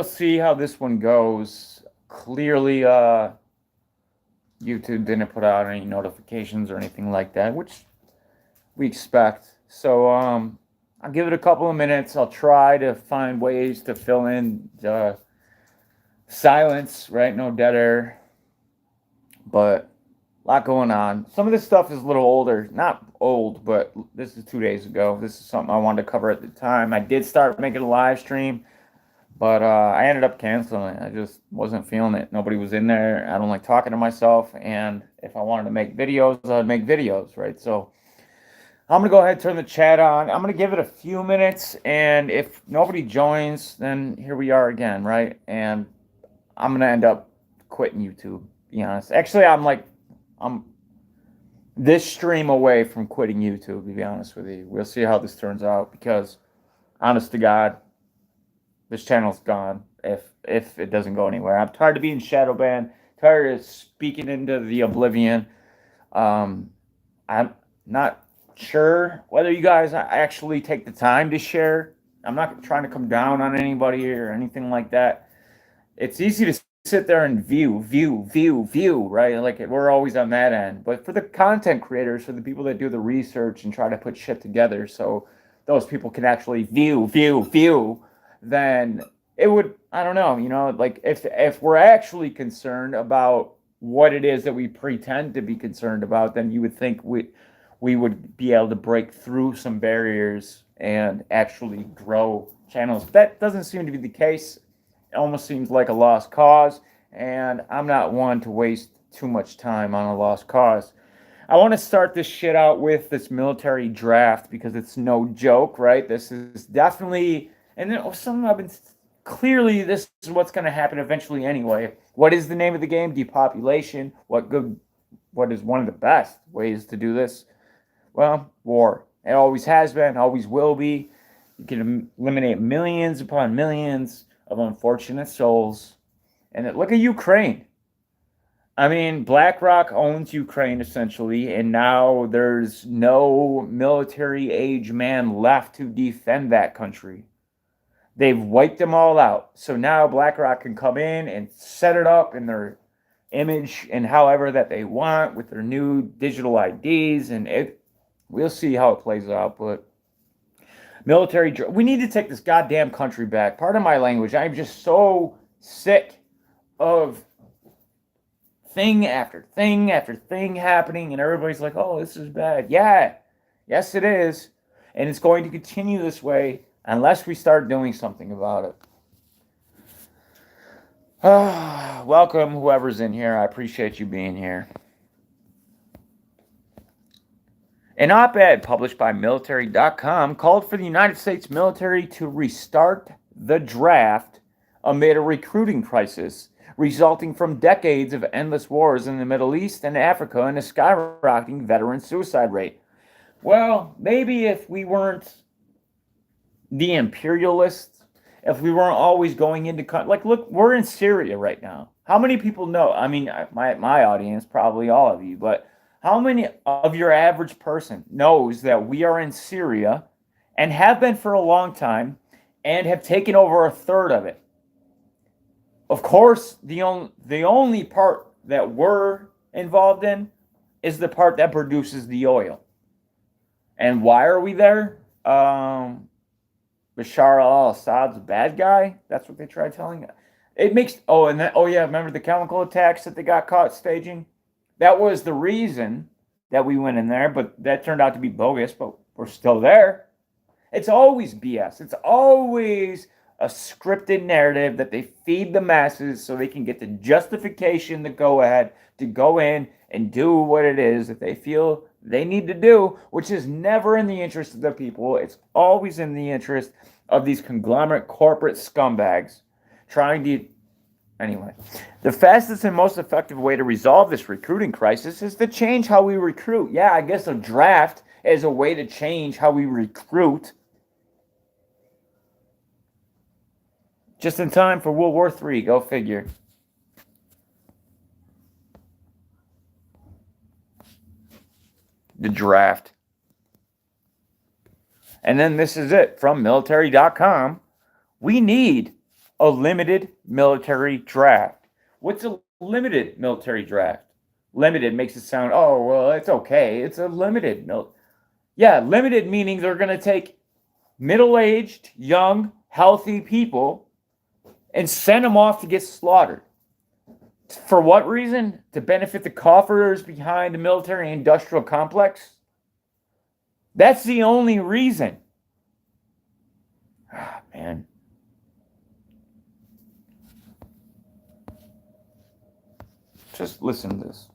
see how this one goes. Clearly, YouTube didn't put out any notifications or anything like that, which we expect. So, I'll give it a couple of minutes. I'll try to find ways to fill in the silence, right? No dead air, but a lot going on. Some of this stuff is a little older. Not old, but this is 2 days ago. This is something I wanted to cover at the time. I did start making a live stream, but I ended up canceling it. I just wasn't feeling it. Nobody was in there. I don't like talking to myself. And if I wanted to make videos, I'd make videos, right? So I'm going to go ahead and turn the chat on. I'm going to give it a few minutes. And if nobody joins, then here we are again, right? And I'm going to end up quitting YouTube, to be honest. Actually, I'm this stream away from quitting YouTube, to be honest with you. We'll see how this turns out because, honest to God, this channel's gone if it doesn't go anywhere. I'm tired of being shadow banned, tired of speaking into the oblivion. I'm not sure whether you guys actually take the time to share. I'm not trying to come down on anybody or anything like that. It's easy to sit there and view, right? Like we're always on that end. But for the content creators, for the people that do the research and try to put shit together so those people can actually view, then it would, I don't know, like if we're actually concerned about what it is that we pretend to be concerned about, then you would think we would be able to break through some barriers and actually grow channels. That doesn't seem to be the case. It almost seems like a lost cause, and I'm not one to waste too much time on a lost cause. I want to start this shit out with this military draft because it's no joke, right? This is definitely, and then something I've been, clearly this is what's going to happen eventually anyway. What is the name of the game? Depopulation. What is one of the best ways to do this? Well, war. It always has been, always will be. You can eliminate millions upon millions of unfortunate souls. And look at Ukraine. I mean, BlackRock owns Ukraine essentially, and now there's no military age man left to defend that country. They've wiped them all out. So now BlackRock can come in and set it up in their image and however that they want with their new digital IDs, and we'll see how it plays out. But we need to take this goddamn country back. Pardon my language. I'm just so sick of thing after thing after thing happening, and everybody's like, oh, this is bad. Yeah, yes, it is. And it's going to continue this way unless we start doing something about it. Welcome, whoever's in here. I appreciate you being here. An op-ed published by military.com called for the United States military to restart the draft amid a recruiting crisis resulting from decades of endless wars in the Middle East and Africa and a skyrocketing veteran suicide rate. Well, maybe if we weren't the imperialists, if we weren't always going into, like, look, we're in Syria right now. How many people know? I mean, my audience, probably all of you, but how many of your average person knows that we are in Syria and have been for a long time and have taken over a third of it? Of course, the only part that we're involved in is the part that produces the oil. And why are we there? Bashar al-Assad's a bad guy? That's what they try telling us. It makes, remember the chemical attacks that they got caught staging? That was the reason that we went in there, but that turned out to be bogus, but we're still there. It's always BS. It's always a scripted narrative that they feed the masses so they can get the justification to go ahead, to go in and do what it is that they feel they need to do, which is never in the interest of the people. It's always in the interest of these conglomerate corporate scumbags trying to... Anyway, the fastest and most effective way to resolve this recruiting crisis is to change how we recruit. Yeah, I guess a draft is a way to change how we recruit. Just in time for World War III, go figure. The draft. And then this is it from military.com. We need a limited military draft. What's a limited military draft? Limited makes it sound, oh, well, it's okay. It's a limited. Yeah, limited meaning they're going to take middle-aged, young, healthy people and send them off to get slaughtered. For what reason? To benefit the coffers behind the military-industrial complex? That's the only reason. Ah, man. Just listen to this.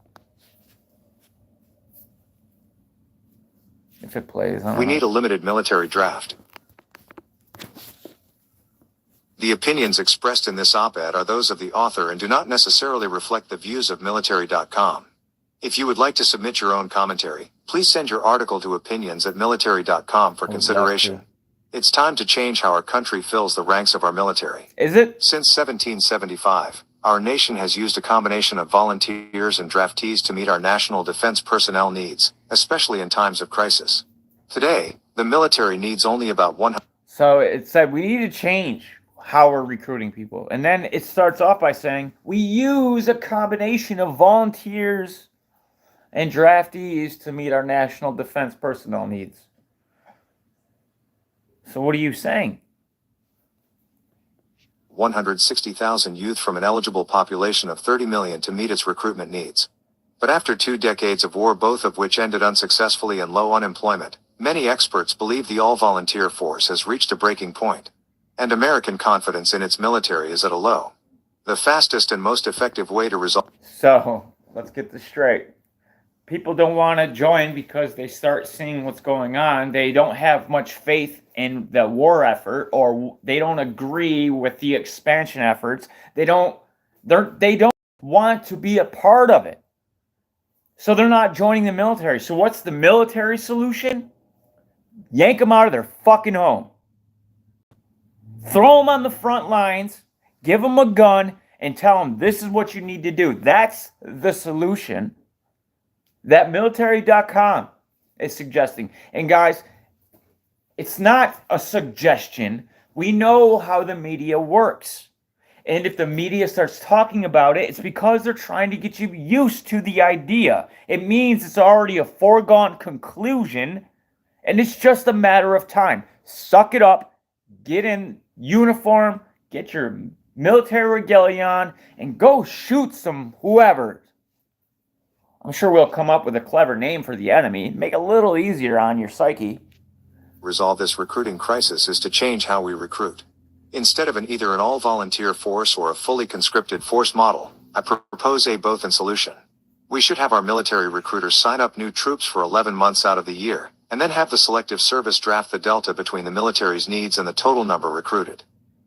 If it plays, we need a limited military draft. The opinions expressed in this op-ed are those of the author and do not necessarily reflect the views of military.com. If you would like to submit your own commentary, please send your article to opinions@military.com for consideration. It's time to change how our country fills the ranks of our military. Is it? Since 1775, our nation has used a combination of volunteers and draftees to meet our national defense personnel needs, especially in times of crisis. Today, the military needs only about 100. So it said we need to change how we're recruiting people. And then it starts off by saying we use a combination of volunteers and draftees to meet our national defense personnel needs. So what are you saying? 160,000 youth from an eligible population of 30 million to meet its recruitment needs. But after 2 decades of war, both of which ended unsuccessfully in low unemployment, many experts believe the all-volunteer force has reached a breaking point. And American confidence in its military is at a low. The fastest and most effective way to resolve. So, let's get this straight. People don't want to join because they start seeing what's going on. They don't have much faith in the war effort, or they don't agree with the expansion efforts. They don't want to be a part of it. So they're not joining the military. So what's the military solution? Yank them out of their fucking home. Throw them on the front lines, give them a gun, and tell them this is what you need to do. That's the solution that military.com is suggesting. And guys, it's not a suggestion. We know how the media works. And if the media starts talking about it, it's because they're trying to get you used to the idea. It means it's already a foregone conclusion, and it's just a matter of time. Suck it up, get in uniform, get your military regalia, and go shoot some whoever. I'm sure we'll come up with a clever name for the enemy, make it a little easier on your psyche. Resolve this recruiting crisis is to change how we recruit. Instead of either an all-volunteer force or a fully conscripted force model, I propose a both-and solution. We should have our military recruiters sign up new troops for 11 months out of the year, and then have the selective service draft the delta between the military's needs and the total number recruited.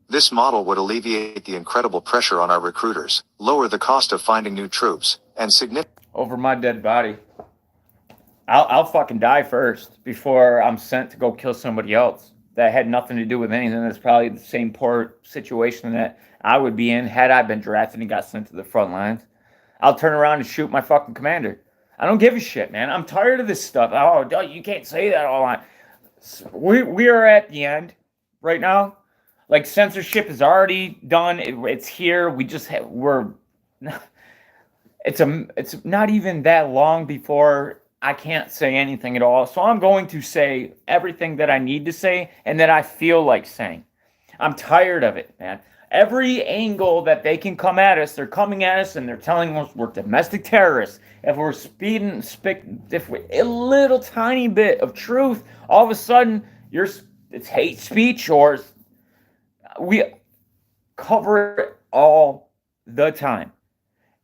This model would alleviate the incredible pressure on our recruiters, lower the cost of finding new troops, and significantly over my dead body. I'll fucking die first before I'm sent to go kill somebody else that had nothing to do with anything. That's probably the same poor situation that I would be in had I been drafted and got sent to the front lines. I'll turn around and shoot my fucking commander. I don't give a shit, man. I'm tired of this stuff. Oh, you can't say that all the time. We are at the end right now. Like, censorship is already done. It's here. It's not even that long before I can't say anything at all. So I'm going to say everything that I need to say and that I feel like saying. I'm tired of it, man. Every angle that they can come at us, they're coming at us and they're telling us we're domestic terrorists. If we're a little tiny bit of truth, all of a sudden it's hate speech, or we cover it all the time.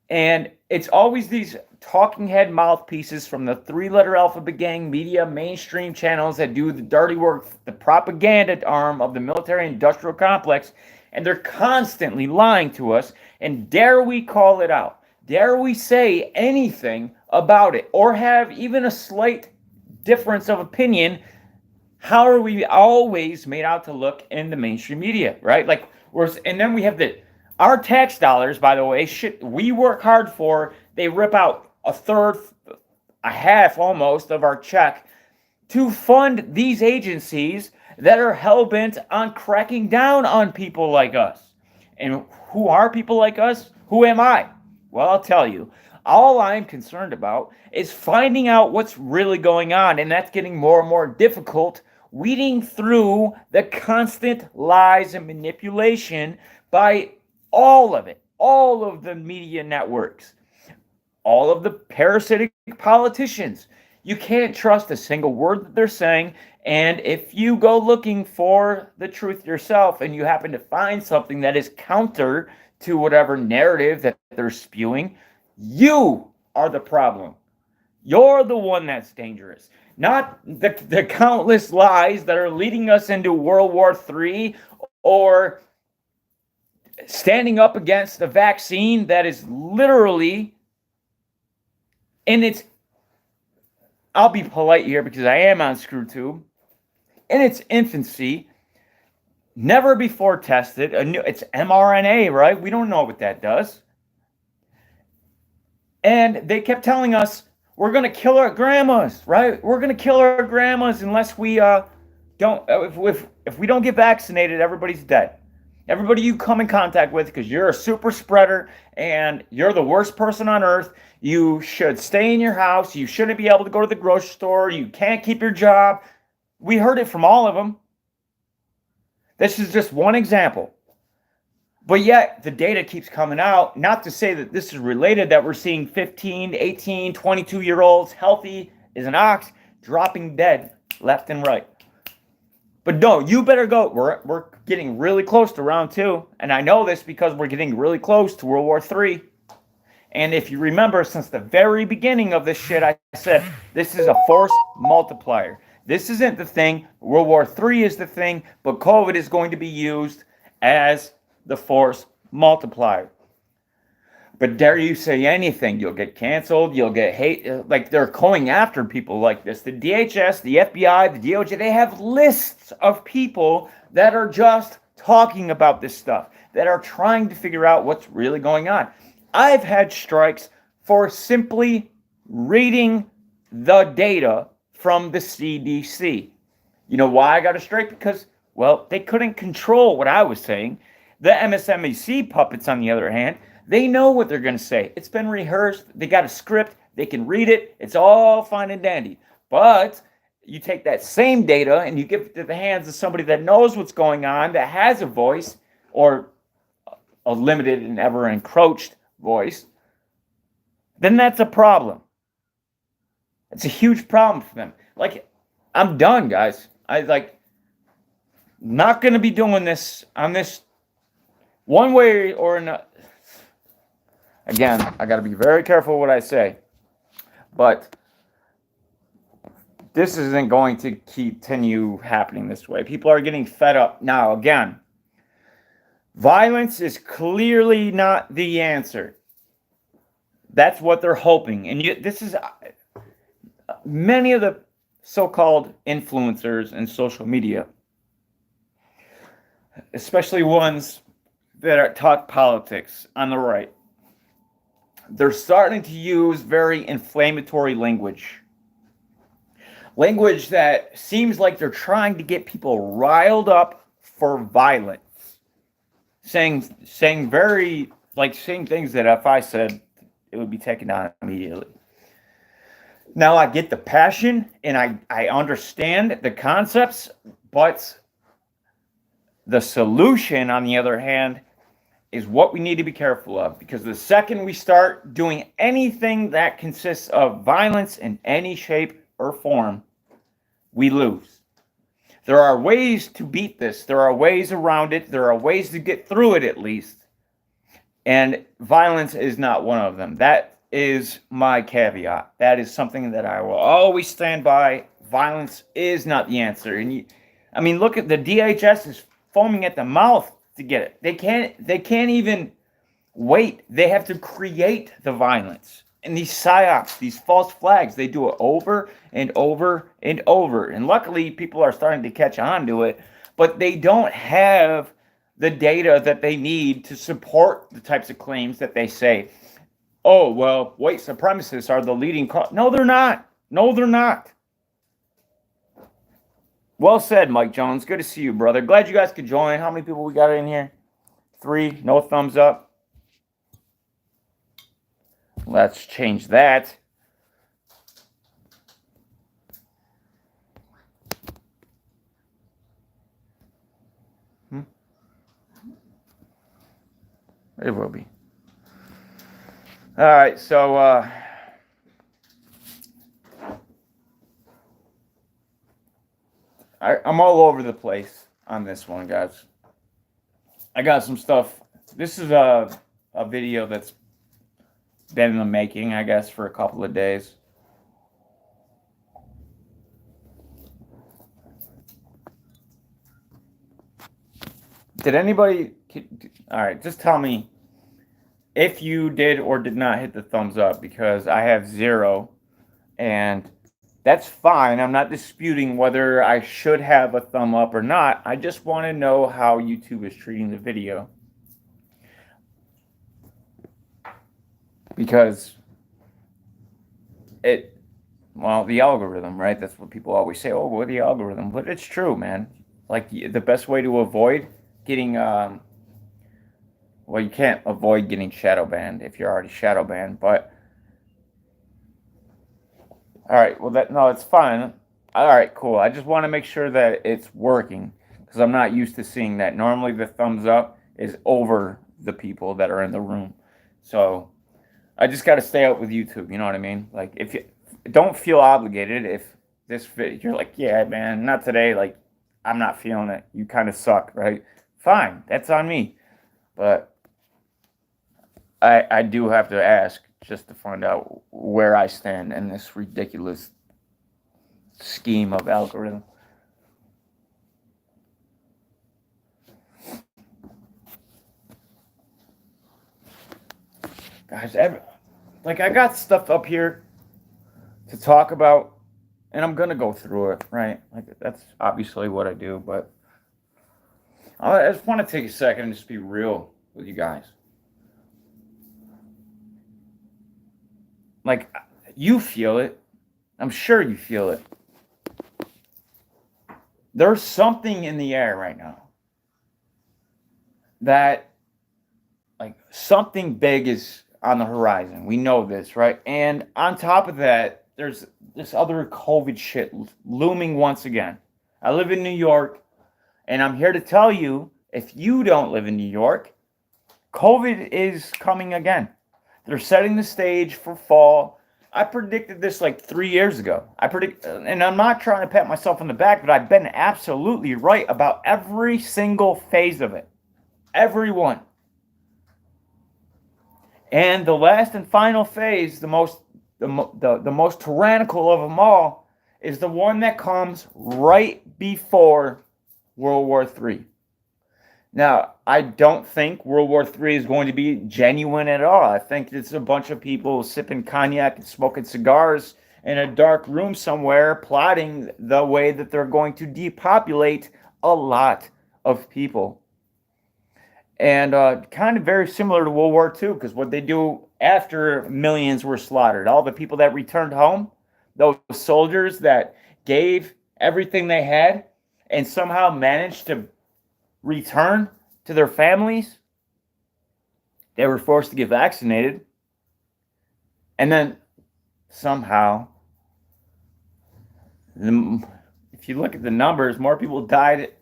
And it's always these talking head mouthpieces from the 3-letter alphabet gang media mainstream channels that do the dirty work, the propaganda arm of the military industrial complex, and they're constantly lying to us. And dare we call it out? Dare we say anything about it or have even a slight difference of opinion? How are we always made out to look in the mainstream media, right? And then we have our tax dollars, by the way, shit we work hard for, they rip out a third, a half almost of our check to fund these agencies that are hell-bent on cracking down on people like us. And who are people like us? Who am I? Well, I'll tell you. All I'm concerned about is finding out what's really going on, and that's getting more and more difficult, weeding through the constant lies and manipulation by all of it, all of the media networks, all of the parasitic politicians. You can't trust a single word that they're saying. And if you go looking for the truth yourself and you happen to find something that is counter to whatever narrative that they're spewing, you are the problem. You're the one that's dangerous, not the countless lies that are leading us into World War III or standing up against a vaccine that is literally in its, I'll be polite here because I am on ScrewTube, in its infancy, never before tested. It's mRNA, right? We don't know what that does. And they kept telling us, we're going to kill our grandmas, right? We're going to kill our grandmas unless we don't, if we don't get vaccinated, everybody's dead. Everybody you come in contact with, because you're a super spreader and you're the worst person on earth, you should stay in your house. You shouldn't be able to go to the grocery store. You can't keep your job. We heard it from all of them. This is just one example. But yet the data keeps coming out, not to say that this is related, that we're seeing 15, 18, 22-year-olds healthy as an ox dropping dead left and right. But no, you better go. We're getting really close to round 2. And I know this because we're getting really close to World War III. And if you remember, since the very beginning of this shit, I said, this is a force multiplier. This isn't the thing. World War III is the thing. But COVID is going to be used as the force multiplier. But dare you say anything, you'll get canceled, you'll get hate. Like, they're going after people like this. The DHS, the FBI, the DOJ, they have lists of people that are just talking about this stuff, that are trying to figure out what's really going on. I've had strikes for simply reading the data from the CDC. You know why I got a strike? Because, well, they couldn't control what I was saying. The MSNBC puppets, on the other hand, they know what they're going to say. It's been rehearsed. They got a script. They can read it. It's all fine and dandy. But you take that same data and you give it to the hands of somebody that knows what's going on, that has a voice, or a limited and ever encroached voice, then that's a problem. It's a huge problem for them. Like, I'm done, guys. Not going to be doing this on this one way or another. Again, I got to be very careful what I say. But this isn't going to continue happening this way. People are getting fed up. Now, again, violence is clearly not the answer. That's what they're hoping. And this is many of the so-called influencers in social media, especially ones that talk politics on the right. They're starting to use very inflammatory language. Language that seems like they're trying to get people riled up for violence. Saying things that if I said, it would be taken down immediately. Now, I get the passion and I understand the concepts, but the solution, on the other hand, is what we need to be careful of, because the second we start doing anything that consists of violence in any shape or form, we lose. There are ways to beat this. There are ways around it. There are ways to get through it, at least. And violence is not one of them. That is my caveat. That is something that I will always stand by. Violence is not the answer. And look at the DHS is foaming at the mouth to get it. They can't even wait. They have to create the violence. And these psyops, these false flags, they do it over and over and over. And luckily, people are starting to catch on to it, but they don't have the data that they need to support the types of claims that they say. Oh, well, white supremacists are the leading cause. No, they're not. No, they're not. Well said, Mike Jones. Good to see you, brother. Glad you guys could join. How many people we got in here? 3, no thumbs up. Let's change that. It will be. All right, so I'm all over the place on this one, guys. I got some stuff. This is a video that's been in the making, I guess, for a couple of days. Did anybody... All right, just tell me if you did or did not hit the thumbs up, because I have 0, and that's fine. I'm not disputing whether I should have a thumb up or not. I just want to know how YouTube is treating the video. Because well, the algorithm, right? That's what people always say. Oh, well, the algorithm. But it's true, man. Like, the best way to avoid getting, well, you can't avoid getting shadow banned if you're already shadow banned, but all right, well, no, it's fine. All right, cool. I just want to make sure that it's working, because I'm not used to seeing that. Normally the thumbs up is over the people that are in the room. So I just got to stay out with YouTube, you know what I mean? Like, if you don't feel obligated, if this video, you're like, yeah, man, not today, like, I'm not feeling it, you kind of suck, right? Fine, that's on me. But I do have to ask, just to find out where I stand in this ridiculous scheme of algorithm. Guys, like, I got stuff up here to talk about, and I'm gonna go through it, right? Like, that's obviously what I do, but I just want to take a second and just be real with you guys. Like, you feel it. I'm sure you feel it. There's something in the air right now that, like, something big is on the horizon. We know this, right? And on top of that, there's this other COVID shit looming once again. I live in New York, and I'm here to tell you, if you don't live in New York, COVID is coming again. They're setting the stage for fall. I predicted this like 3 years ago. And I'm not trying to pat myself on the back, but I've been absolutely right about every single phase of it. Every one. And the last and final phase, the most tyrannical of them all, is the one that comes right before World War III. Now, I don't think World War III is going to be genuine at all. I think it's a bunch of people sipping cognac and smoking cigars in a dark room somewhere, plotting the way that they're going to depopulate a lot of people. And kind of very similar to World War II, because what they do after millions were slaughtered, all the people that returned home, those soldiers that gave everything they had and somehow managed to return to their families, they were forced to get vaccinated. And then somehow, if you look at the numbers, more people died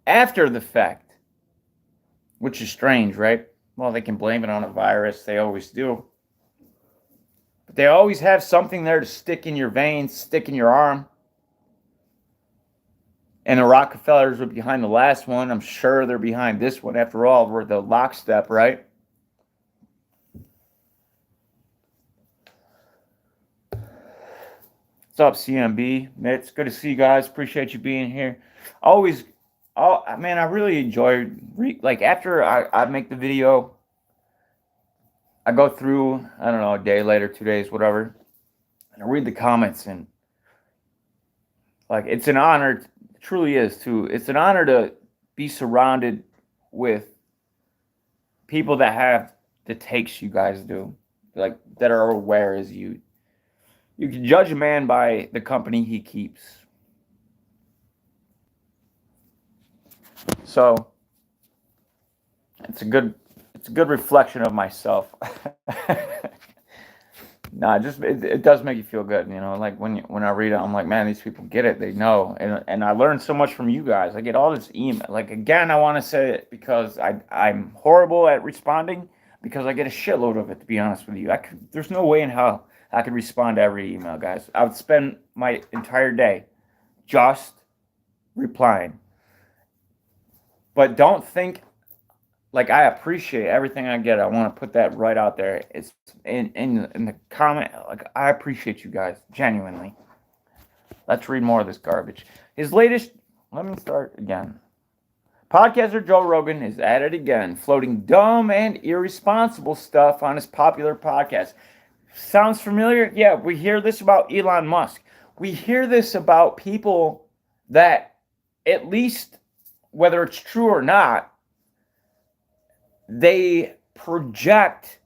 after the fact, which is strange, right? Well, they can blame it on a virus. They always do. But they always have something there to stick in your veins, stick in your arm. And the Rockefellers were behind the last one. I'm sure they're behind this one. After all, we're the lockstep, right? What's up, CMB? It's good to see you guys. Appreciate you being here. Man, I really enjoy, like, after I make the video, I go through, I don't know, a day later, 2 days, whatever, and I read the comments, and, like, it's an honor. It truly is, too. It's an honor to be surrounded with people that have the takes you guys do, like, that are aware as you. You can judge a man by the company he keeps. So, it's a good reflection of myself. No, it does make you feel good, Like when I read it, I'm like, man, these people get it, they know, and I learned so much from you guys. I get all this email. Like again, I want to say it because I'm horrible at responding because I get a shitload of it. To be honest with you, there's no way in hell I could respond to every email, guys. I would spend my entire day just replying. But don't think like I appreciate everything I get. I want to put that right out there. It's in the comment. Like I appreciate you guys genuinely. Let's read more of this garbage. His latest. Let me start again. Podcaster Joe Rogan is at it again, floating dumb and irresponsible stuff on his popular podcast. Sounds familiar? Yeah, we hear this about Elon Musk. We hear this about people that, at least whether it's true or not, they project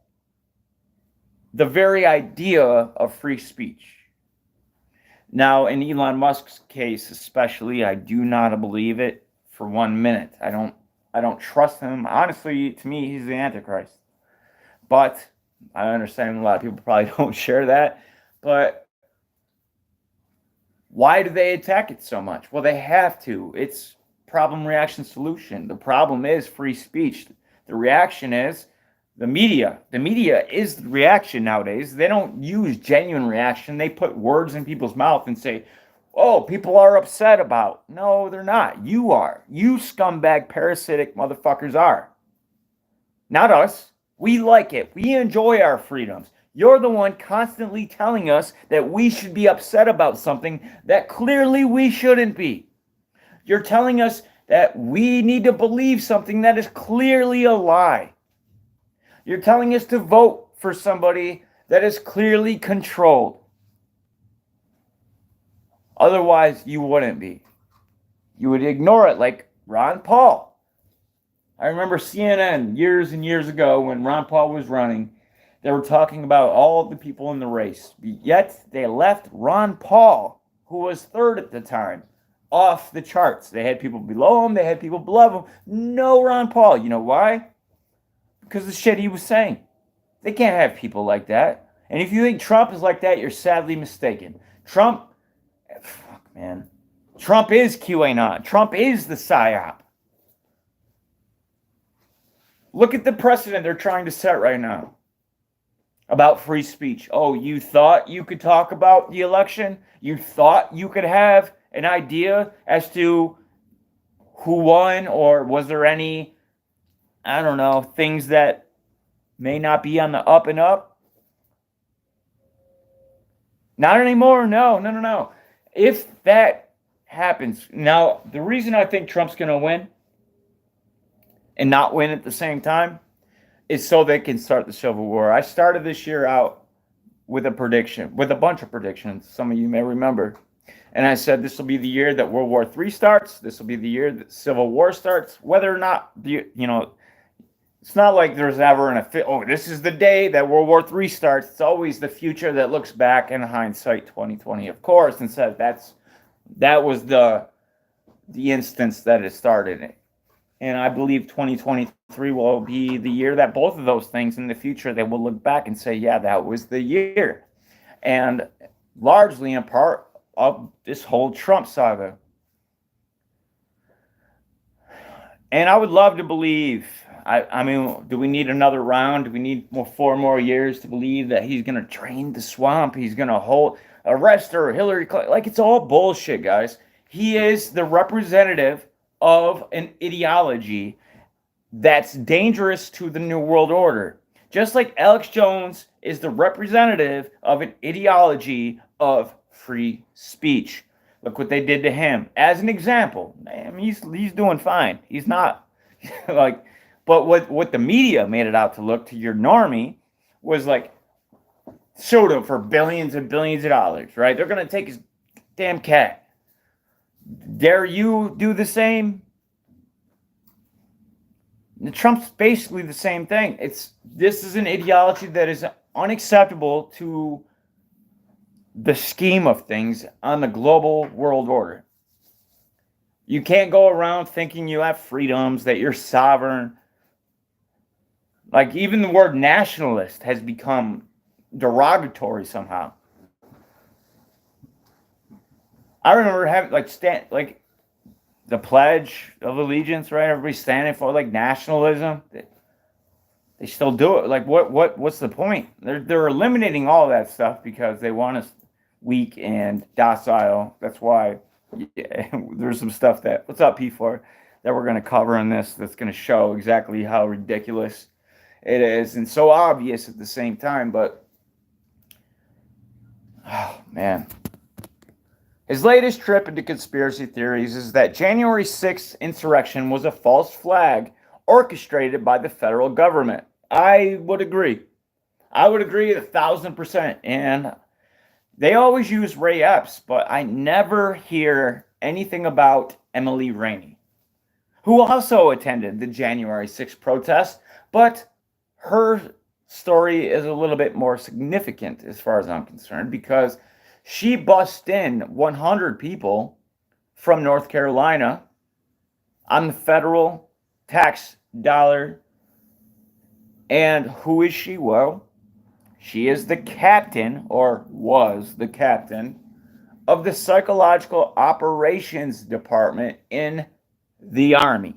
the very idea of free speech. Now, in Elon Musk's case especially, I do not believe it for 1 minute. I don't trust him. Honestly, to me, he's the Antichrist. But I understand a lot of people probably don't share that. But why do they attack it so much? Well, they have to. It's problem, reaction, solution. The problem is free speech. The reaction is the media. The media is the reaction nowadays. They don't use genuine reaction. They put words in people's mouth and say, oh, people are upset about. No, they're not. You are. You scumbag, parasitic motherfuckers are. Not us. We like it. We enjoy our freedoms. You're the one constantly telling us that we should be upset about something that clearly we shouldn't be. You're telling us that we need to believe something that is clearly a lie. You're telling us to vote for somebody that is clearly controlled. Otherwise, you wouldn't be. You would ignore it like Ron Paul. I remember CNN years and years ago when Ron Paul was running, they were talking about all the people in the race. Yet they left Ron Paul, who was third at the time, off the charts. They had people below him, they had people above him. No Ron Paul. You know why? Because of the shit he was saying. They can't have people like that. And if you think Trump is like that, you're sadly mistaken. Trump is QAnon. Trump is the PSYOP. Look at the precedent they're trying to set right now about free speech. Oh, you thought you could talk about the election? You thought you could have an idea as to who won, or was there any, I don't know, things that may not be on the up and up? Not anymore. No. If that happens, now the reason I think Trump's going to win and not win at the same time is so they can start the Civil War. I started this year out with a prediction, with a bunch of predictions. Some of you may remember. And I said this will be the year that World War III starts. This will be the year that Civil War starts. Whether or not, it's not like there's ever this is the day that World War III starts. It's always the future that looks back in hindsight 2020, of course, and says that was the instance that it started. And I believe 2023 will be the year that both of those things in the future, they will look back and say, yeah, that was the year. And largely in part of this whole Trump saga. And I would love to believe, I mean, do we need another round? Do we need 4 more years to believe that he's going to drain the swamp? He's going to arrest her, Hillary Clinton. Like, it's all bullshit, guys. He is the representative of an ideology that's dangerous to the New World Order. Just like Alex Jones is the representative of an ideology of free speech. Look what they did to him. As an example, I mean, he's doing fine. He's not like, but what the media made it out to look to your normie was like, sued him for billions and billions of dollars, right? They're gonna take his damn cat. Dare you do the same? Trump's basically the same thing. This is an ideology that is unacceptable to the scheme of things on the global world order. You can't go around thinking you have freedoms, that you're sovereign. Like even the word nationalist has become derogatory somehow. I remember having like the Pledge of Allegiance, right? Everybody standing for like nationalism. They still do it. Like what's the point? They're eliminating all that stuff because they want us weak and docile. That's why there's some stuff that what's up P4 that we're going to cover in this that's going to show exactly how ridiculous it is and so obvious at the same time. But oh man, his latest trip into conspiracy theories is that January 6th insurrection was a false flag orchestrated by the federal government. I would agree. I would agree 1,000%. And they always use Ray Epps, but I never hear anything about Emily Rainey, who also attended the January 6th protest, but her story is a little bit more significant as far as I'm concerned because she bussed in 100 people from North Carolina on the federal tax dollar. And who is she? Well, she is the captain, or was the captain, of the Psychological Operations Department in the Army.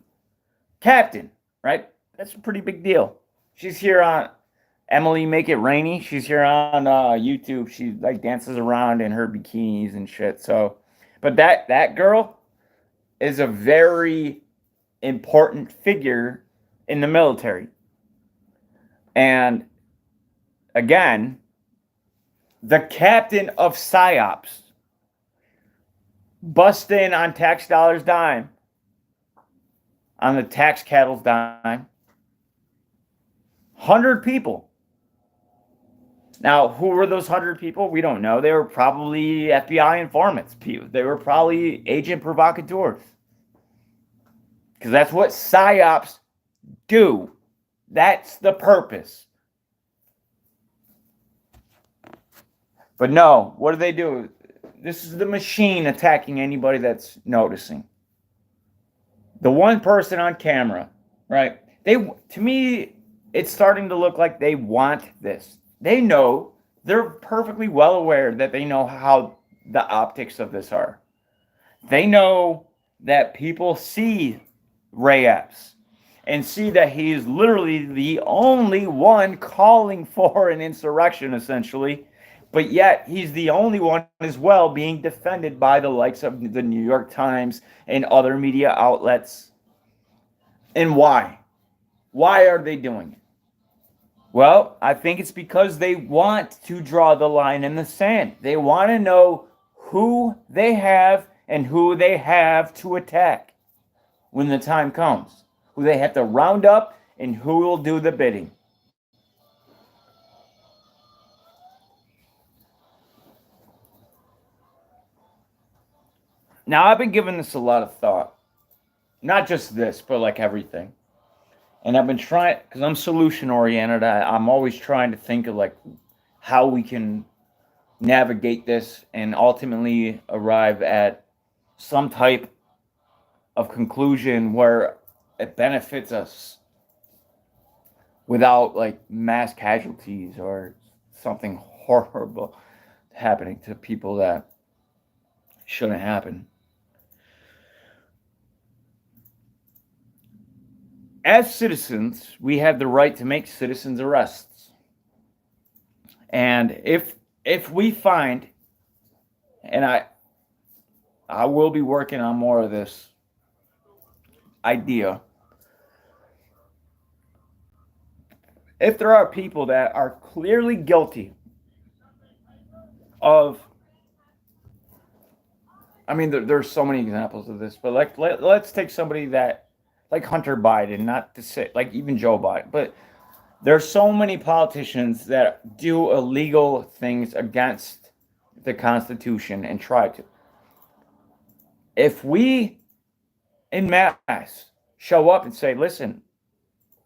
Captain, right? That's a pretty big deal. She's here on Emily Make It Rainy. She's here on YouTube. She like dances around in her bikinis and shit. So, but that girl is a very important figure in the military. And again, the captain of PSYOPs bust in on tax dollars dime, on the tax cattle's dime. 100 people. Now, who were those 100 people? We don't know. They were probably FBI informants. They were probably agent provocateurs. Because that's what PSYOPs do. That's the purpose. But no, what do? This is the machine attacking anybody that's noticing. The one person on camera, right? To me, it's starting to look like they want this. They know, they're perfectly well aware that they know how the optics of this are. They know that people see Ray Epps and see that he is literally the only one calling for an insurrection, essentially. But yet, he's the only one as well being defended by the likes of the New York Times and other media outlets. And why? Why are they doing it? Well, I think it's because they want to draw the line in the sand. They want to know who they have and who they have to attack when the time comes. Who they have to round up and who will do the bidding. Now, I've been giving this a lot of thought. Not just this, but like everything. And I've been trying, because I'm solution oriented, I'm always trying to think of like how we can navigate this and ultimately arrive at some type of conclusion where it benefits us without like mass casualties or something horrible happening to people that shouldn't happen. As citizens, we have the right to make citizens arrests. And if we find, and I will be working on more of this idea, if there are people that are clearly guilty of, I mean, there's so many examples of this, but like let's take somebody that, like Hunter Biden, not to say, like even Joe Biden, but there's so many politicians that do illegal things against the Constitution and try to. If we, en masse, show up and say, listen,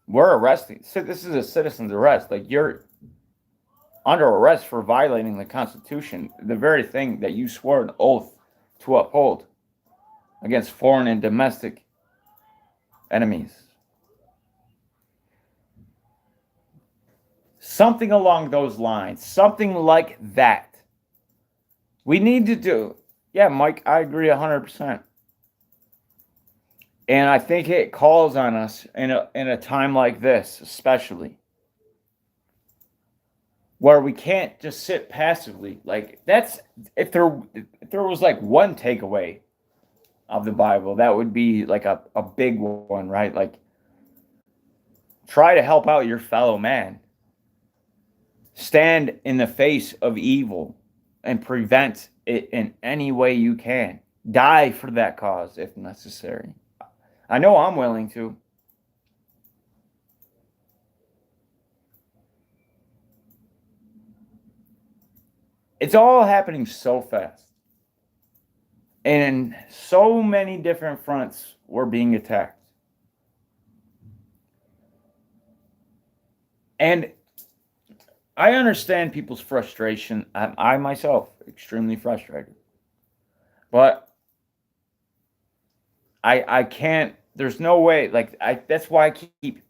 we're arresting, this is a citizen's arrest, like you're under arrest for violating the Constitution, the very thing that you swore an oath to uphold against foreign and domestic enemies. Something along those lines. Something like that. We need to do. Yeah, Mike, I agree 100%. And I think it calls on us in a time like this, especially, where we can't just sit passively. Like, that's if there was like one takeaway of the Bible, that would be like a big one, right? Like, try to help out your fellow man. Stand in the face of evil and prevent it in any way you can. Die for that cause if necessary. I know I'm willing to. It's all happening so fast. And so many different fronts we're being attacked. And I understand people's frustration. I myself, extremely frustrated. But I can't, there's no way, like, that's why I keep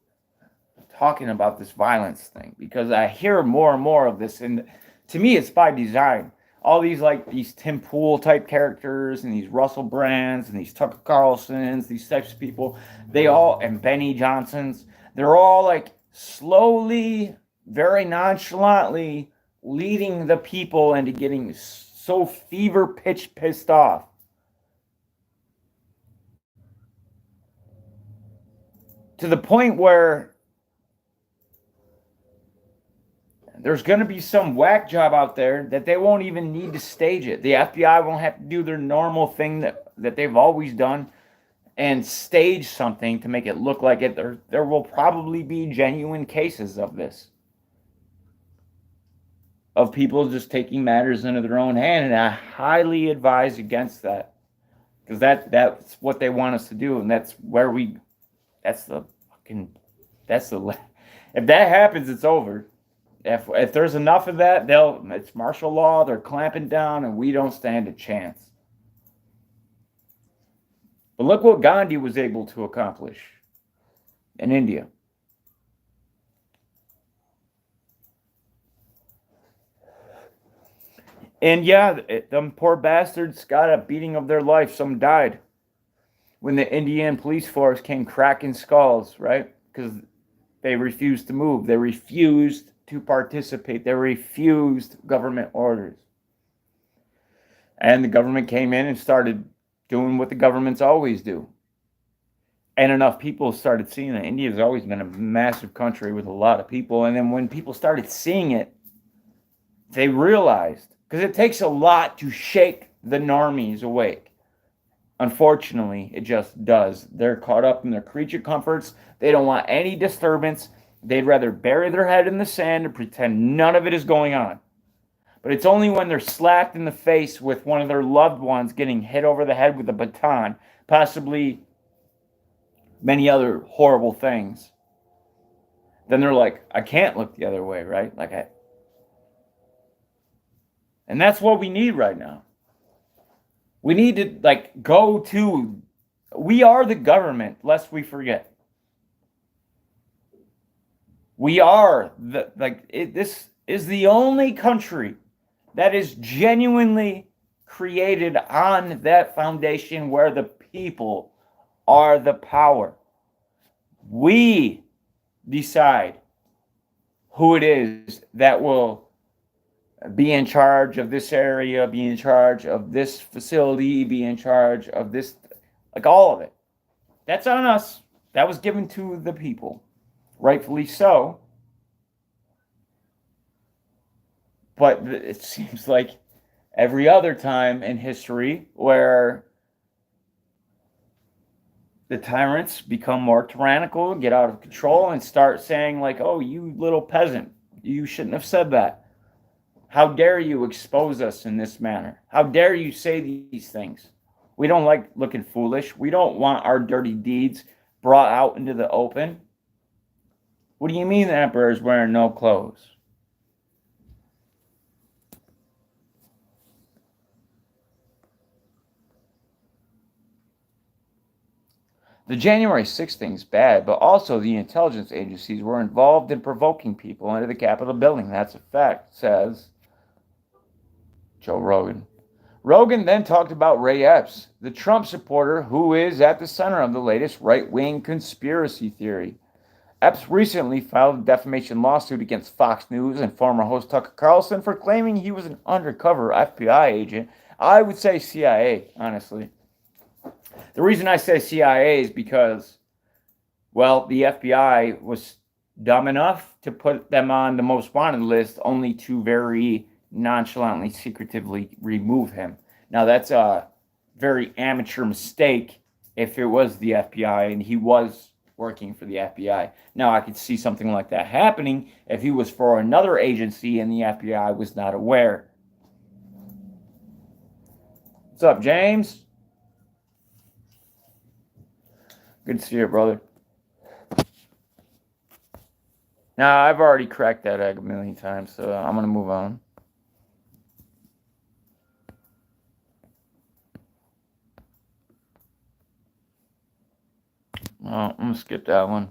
talking about this violence thing, because I hear more and more of this, and to me, it's by design. All these, like, these Tim Pool type characters, and these Russell Brands, and these Tucker Carlsons, these types of people, they all, and Benny Johnsons, they're all, like, slowly, very nonchalantly leading the people into getting so fever pitch pissed off. To the point where there's going to be some whack job out there that they won't even need to stage it. The FBI won't have to do their normal thing that they've always done and stage something to make it look like it. There will probably be genuine cases of this, of people just taking matters into their own hand, and I highly advise against that, because that's what they want us to do, and that's where if that happens, it's over. If there's enough of that, it's martial law, they're clamping down, and we don't stand a chance. But look what Gandhi was able to accomplish in India. And yeah, them poor bastards got a beating of their life. Some died when the Indian police force came cracking skulls, right? Because they refused to move. They refused to participate. They refused government orders. And the government came in and started doing what the governments always do. And enough people started seeing it. India's always been a massive country with a lot of people. And then when people started seeing it, they realized, because it takes a lot to shake the normies awake. Unfortunately, it just does. They're caught up in their creature comforts. They don't want any disturbance. They'd rather bury their head in the sand and pretend none of it is going on. But it's only when they're slapped in the face with one of their loved ones getting hit over the head with a baton, possibly many other horrible things, then they're like, I can't look the other way, right? And that's what we need right now. We need to we are the government, lest we forget. We are this is the only country that is genuinely created on that foundation where the people are the power. We decide who it is that will be in charge of this area, be in charge of this facility, be in charge of this, like all of it. That's on us. That was given to the people, rightfully so. But it seems like every other time in history where the tyrants become more tyrannical, get out of control, and start saying like, oh, you little peasant, you shouldn't have said that. How dare you expose us in this manner? How dare you say these things? We don't like looking foolish. We don't want our dirty deeds brought out into the open. What do you mean the emperor is wearing no clothes? The January 6th thing's bad, but also the intelligence agencies were involved in provoking people into the Capitol building. That's a fact, says Joe Rogan. Rogan then talked about Ray Epps, the Trump supporter who is at the center of the latest right-wing conspiracy theory. Epps recently filed a defamation lawsuit against Fox News and former host Tucker Carlson for claiming he was an undercover FBI agent. I would say CIA, honestly. The reason I say CIA is because, well, the FBI was dumb enough to put them on the most wanted list only to very nonchalantly, secretively remove him. Now, that's a very amateur mistake if it was the FBI and he was working for the FBI. Now, I could see something like that happening if he was for another agency and the FBI was not aware. What's up, James? Good to see you, brother. Now, I've already cracked that egg a million times, so I'm going to move on. I'm going to skip that one.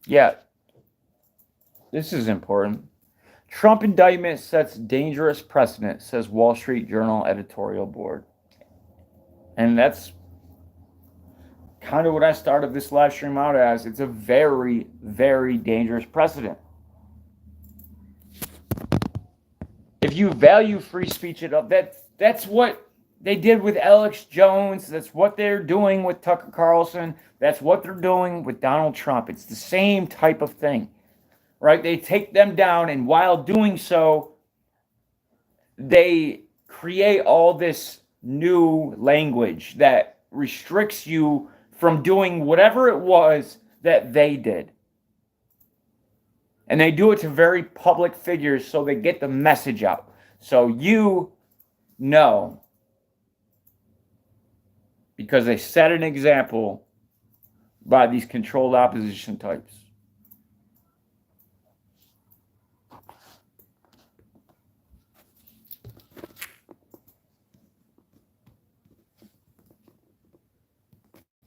Yeah, this is important. Trump indictment sets dangerous precedent, says Wall Street Journal editorial board. And that's kind of what I started this live stream out as. It's a very, very dangerous precedent. If you value free speech enough, that's what they did with Alex Jones. That's what they're doing with Tucker Carlson. That's what they're doing with Donald Trump. It's the same type of thing, right? They take them down, and while doing so, they create all this new language that restricts you from doing whatever it was that they did. And they do it to very public figures so they get the message out. So you know, because they set an example by these controlled opposition types.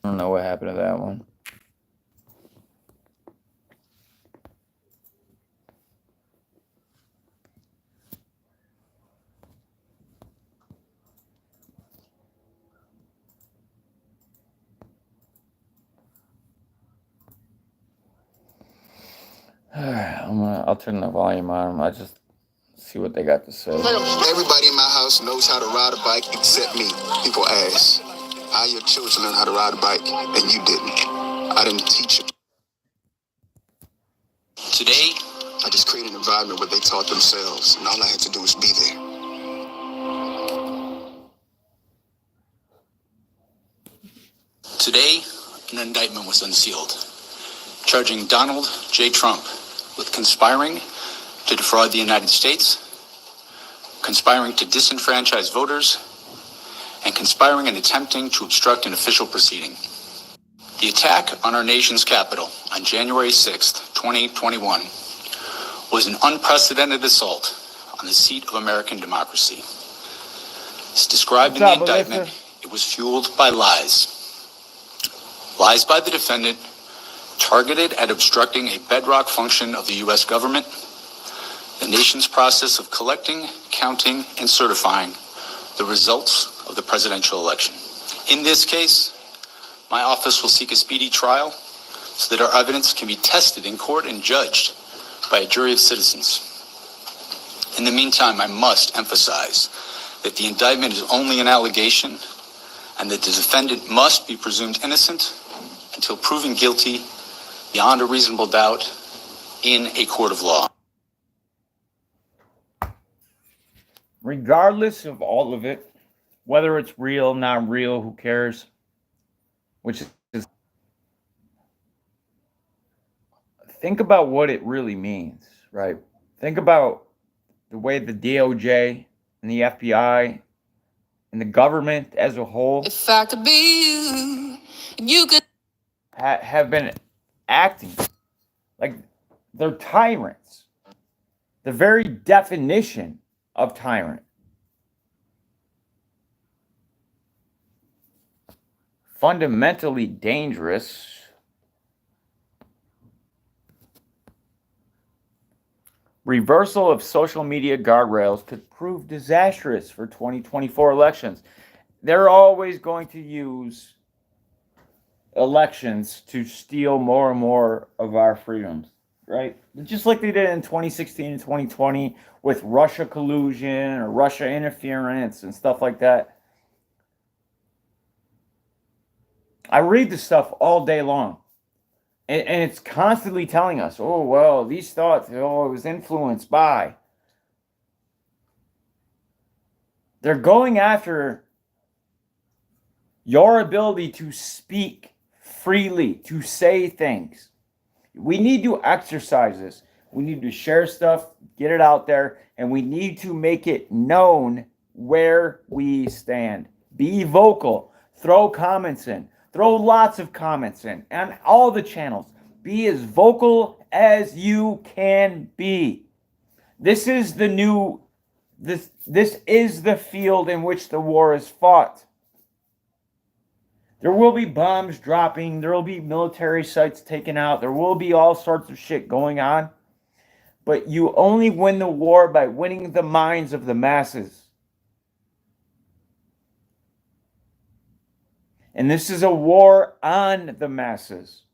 I don't know what happened to that one. I'll turn the volume on. I just see what they got to say. Everybody in my house knows how to ride a bike except me. People ask, how your children learn how to ride a bike and you didn't? I didn't teach them. Today, I just created an environment where they taught themselves, and all I had to do was be there. Today, an indictment was unsealed, charging Donald J. Trump with conspiring to defraud the United States, conspiring to disenfranchise voters, and conspiring and attempting to obstruct an official proceeding. The attack on our nation's capital on January 6th, 2021, was an unprecedented assault on the seat of American democracy. As described in the indictment, it was fueled by lies. Lies by the defendant, targeted at obstructing a bedrock function of the U.S. government, the nation's process of collecting, counting, and certifying the results of the presidential election. In this case, my office will seek a speedy trial so that our evidence can be tested in court and judged by a jury of citizens. In the meantime, I must emphasize that the indictment is only an allegation and that the defendant must be presumed innocent until proven guilty beyond a reasonable doubt in a court of law. Regardless of all of it, whether it's real, not real, who cares? Which is, think about what it really means, right? Think about the way the DOJ and the FBI and the government as a whole, if I could be you could have been acting like they're tyrants. the very definition of tyrant. Fundamentally dangerous. Reversal of social media guardrails could prove disastrous for 2024 elections. They're always going to use elections to steal more and more of our freedoms, right? Just like they did in 2016 and 2020 with Russia collusion or Russia interference and stuff like that. I read this stuff all day long. And it's constantly telling us, oh, well, these thoughts, oh, it was influenced by. They're going after your ability to speak freely, to say things. We need to exercise this. We need to share stuff, get it out there, and we need to make it known where we stand. Be vocal. Throw comments in. Throw lots of comments in on all the channels. Be as vocal as you can be. This is the new, this is the field in which the war is fought. There will be bombs dropping. There will be military sites taken out. There will be all sorts of shit going on. But you only win the war by winning the minds of the masses. And this is a war on the masses.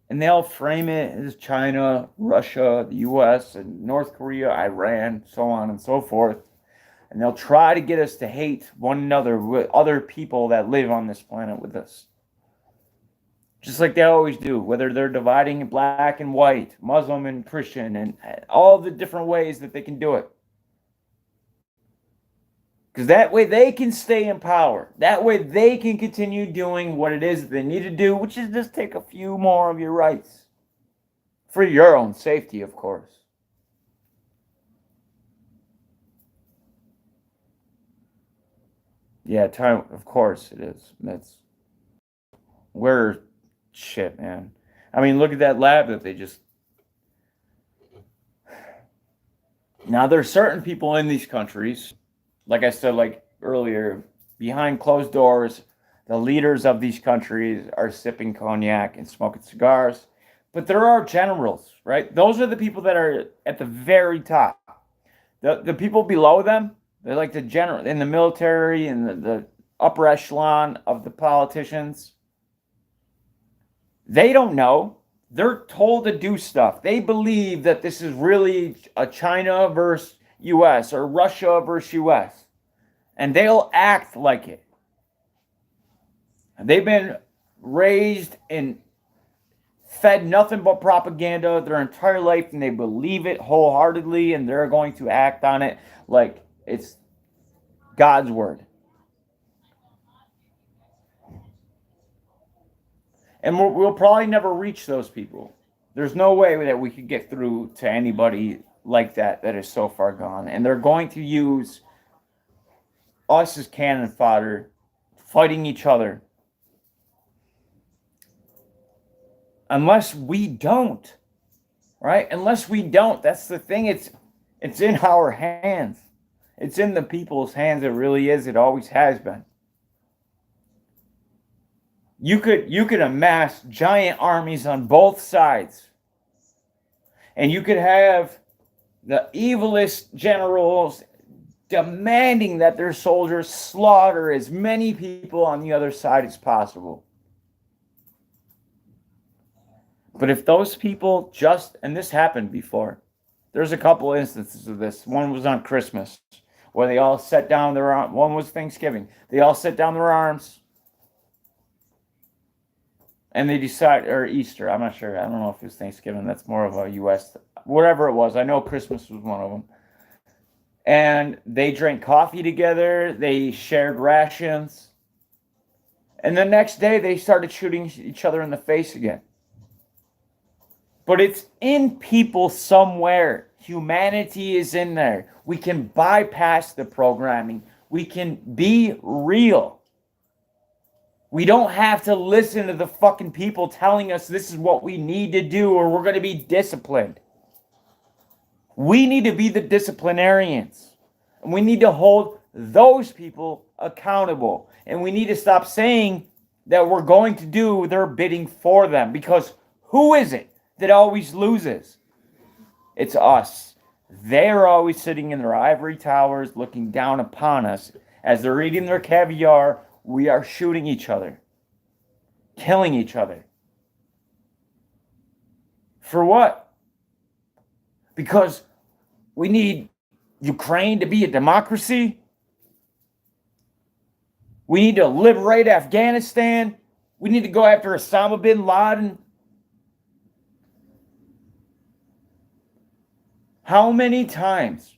And they'll frame it as China, Russia, the US, and North Korea, Iran, so on and so forth. And they'll try to get us to hate one another with other people that live on this planet with us. Just like they always do, whether they're dividing black and white, Muslim and Christian, and all the different ways that they can do it. Because that way they can stay in power. That way they can continue doing what it is that they need to do, which is just take a few more of your rights. For your own safety, of course. Yeah, time, of course it is. We're shit, man. I mean, look at that lab that they just... Now, there's certain people in these countries, like I said, like earlier, behind closed doors, the leaders of these countries are sipping cognac and smoking cigars. But there are generals, right? Those are the people that are at the very top. The people below them, they're like the general in the military and the upper echelon of the politicians. They don't know. They're told to do stuff. They believe that this is really a China versus US or Russia versus US. And they'll act like it. They've been raised and fed nothing but propaganda their entire life, and they believe it wholeheartedly, and they're going to act on it like it's God's word. And we'll probably never reach those people. There's no way that we could get through to anybody like that is so far gone. And they're going to use us as cannon fodder, fighting each other. Unless we don't. Right? Unless we don't. That's the thing. It's in our hands. It's in the people's hands. It really is. It always has been. You could amass giant armies on both sides. And you could have the evilest generals demanding that their soldiers slaughter as many people on the other side as possible. But if those people and this happened before, there's a couple instances of this. One was on Christmas, where they all set down their arms. One was Thanksgiving. They all set down their arms. And they decide, or Easter, I'm not sure. I don't know if it was Thanksgiving. That's more of a U.S., whatever it was. I know Christmas was one of them. And they drank coffee together. They shared rations. And the next day, they started shooting each other in the face again. But it's in people somewhere. Humanity is in there. We can bypass the programming. We can be real. We don't have to listen to the fucking people telling us this is what we need to do or we're going to be disciplined. We need to be the disciplinarians. And we need to hold those people accountable. And we need to stop saying that we're going to do their bidding for them. Because who is it that always loses? It's us. They're always sitting in their ivory towers looking down upon us. As they're eating their caviar, we are shooting each other, killing each other. For what? Because we need Ukraine to be a democracy. We need to liberate Afghanistan. We need to go after Osama bin Laden. How many times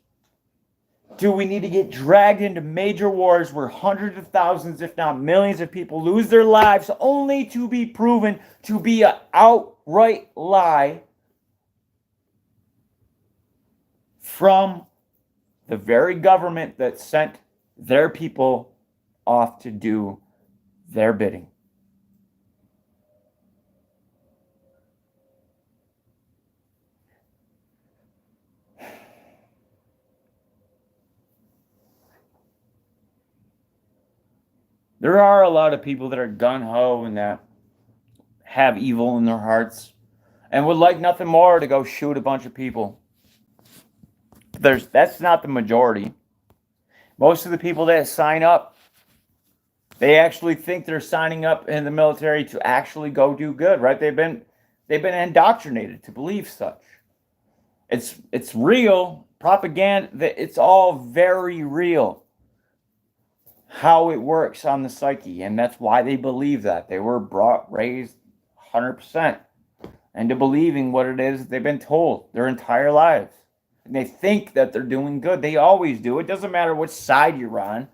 do we need to get dragged into major wars where hundreds of thousands, if not millions of people lose their lives only to be proven to be an outright lie from the very government that sent their people off to do their bidding? There are a lot of people that are gung-ho and that have evil in their hearts and would like nothing more to go shoot a bunch of people. That's not the majority. Most of the people that sign up, they actually think they're signing up in the military to actually go do good, right? They've been indoctrinated to believe such. It's real propaganda. It's all very real. How it works on the psyche, and that's why they believe that. They were raised 100% into believing what it is they've been told their entire lives. And they think that they're doing good. They always do. It doesn't matter which side you're on.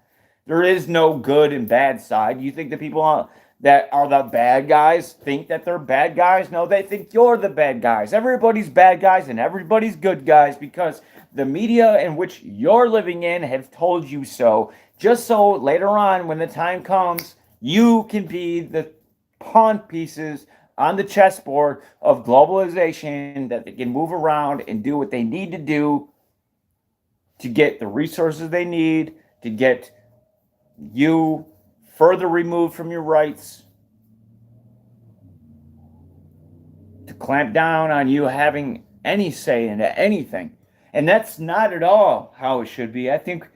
There is no good and bad side. You think the people that are the bad guys think that they're bad guys? No, they think you're the bad guys. Everybody's bad guys and everybody's good guys because the media in which you're living in have told you so. Just so later on, when the time comes, you can be the pawn pieces on the chessboard of globalization that they can move around and do what they need to do to get the resources they need, to get you further removed from your rights, to clamp down on you having any say into anything. And that's not at all how it should be. I think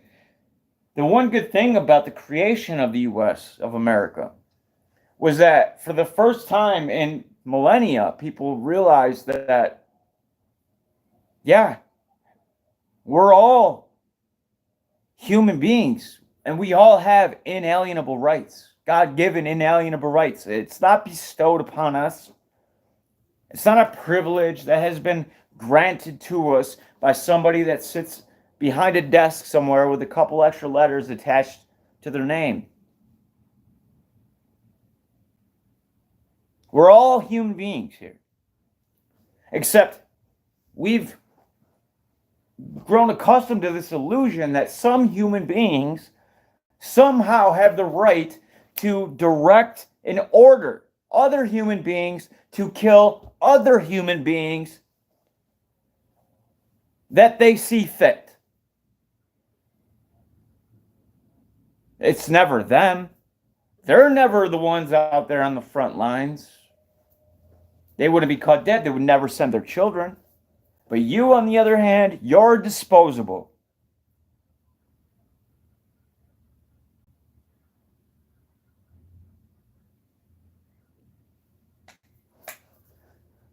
the one good thing about the creation of the U.S. of America was that for the first time in millennia, people realized that yeah, we're all human beings and we all have inalienable rights, God-given inalienable rights. It's not bestowed upon us. It's not a privilege that has been granted to us by somebody that sits behind a desk somewhere with a couple extra letters attached to their name. We're all human beings here. Except we've grown accustomed to this illusion that some human beings somehow have the right to direct and order other human beings to kill other human beings that they see fit. It's never them. They're never the ones out there on the front lines. They wouldn't be caught dead. They would never send their children. But you, on the other hand, you're disposable.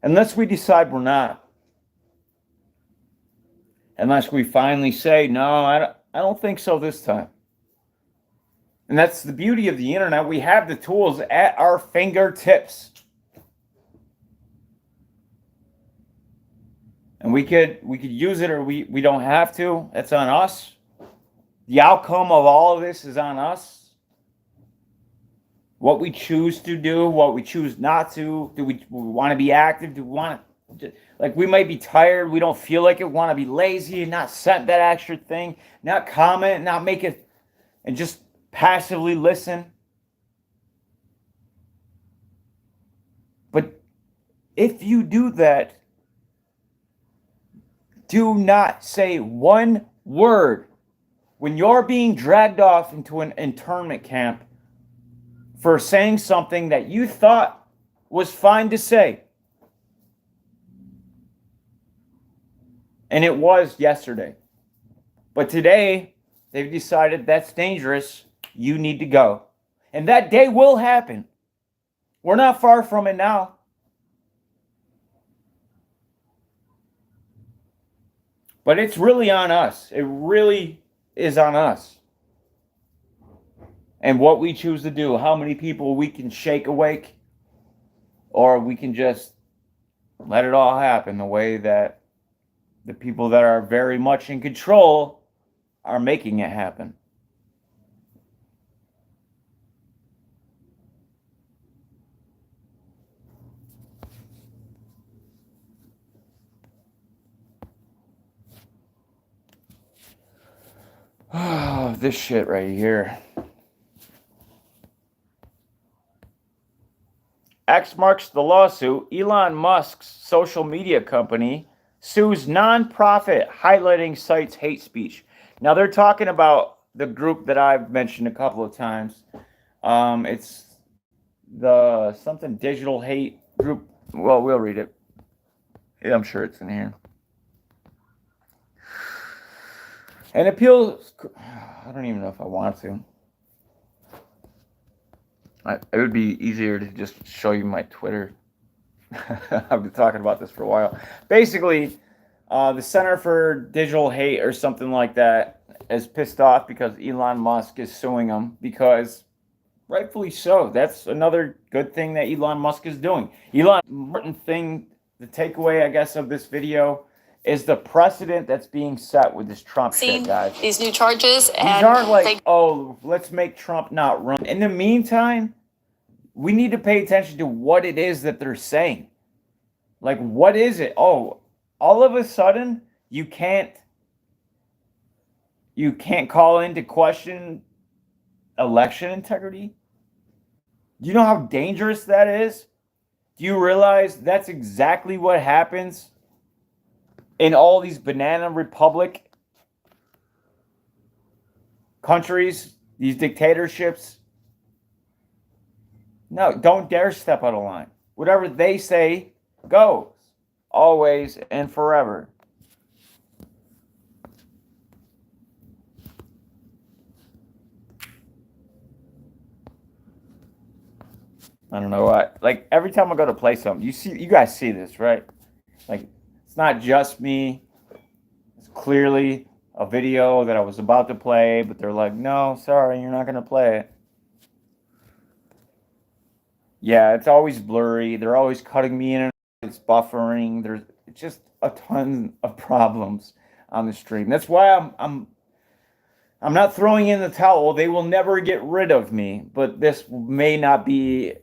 Unless we decide we're not. Unless we finally say, no, I don't think so this time. And that's the beauty of the internet. We have the tools at our fingertips. And we could use it or we don't have to. That's on us. The outcome of all of this is on us. What we choose to do, what we choose not to. Do we want to be active? Do we want to, like, we might be tired, we don't feel like it, want to be lazy and not send that extra thing, not comment, not make it, and just passively listen. But if you do that, Do not say one word when you're being dragged off into an internment camp for saying something that you thought was fine to say. And it was yesterday. But today, they've decided that's dangerous. You need to go. And that day will happen. We're not far from it now. But it's really on us. It really is on us. And what we choose to do, how many people we can shake awake, or we can just let it all happen the way that the people that are very much in control are making it happen. Oh, this shit right here. X marks the lawsuit. Elon Musk's social media company sues nonprofit highlighting sites hate speech. Now they're talking about the group that I've mentioned a couple of times. It's the something digital hate group. Well, we'll read it. Yeah, I'm sure it's in here. An appeal. I don't even know if I want to. It would be easier to just show you my Twitter. I've been talking about this for a while. Basically, the Center for Digital Hate or something like that is pissed off because Elon Musk is suing them, because rightfully so. That's another good thing that Elon Musk is doing. Elon, important thing, the takeaway, I guess, of this video is the precedent that's being set with this Trump shit, guys. These new charges, and these aren't like, oh, let's make Trump not run. In the meantime, we need to pay attention to what it is that they're saying. Like, what is it? Oh, all of a sudden, you can't call into question election integrity? Do you know how dangerous that is? Do you realize that's exactly what happens in all these banana republic countries, these dictatorships? No, don't dare step out of line. Whatever they say goes, always and forever. I don't know what. Like, every time I go to play something, you guys see this, right? Like, it's not just me. It's clearly a video that I was about to play, but they're like, no, sorry, you're not going to play it. Yeah, it's always blurry. They're always cutting me in and out. It's buffering. There's just a ton of problems on the stream. That's why I'm not throwing in the towel. They will never get rid of me, but this may not be.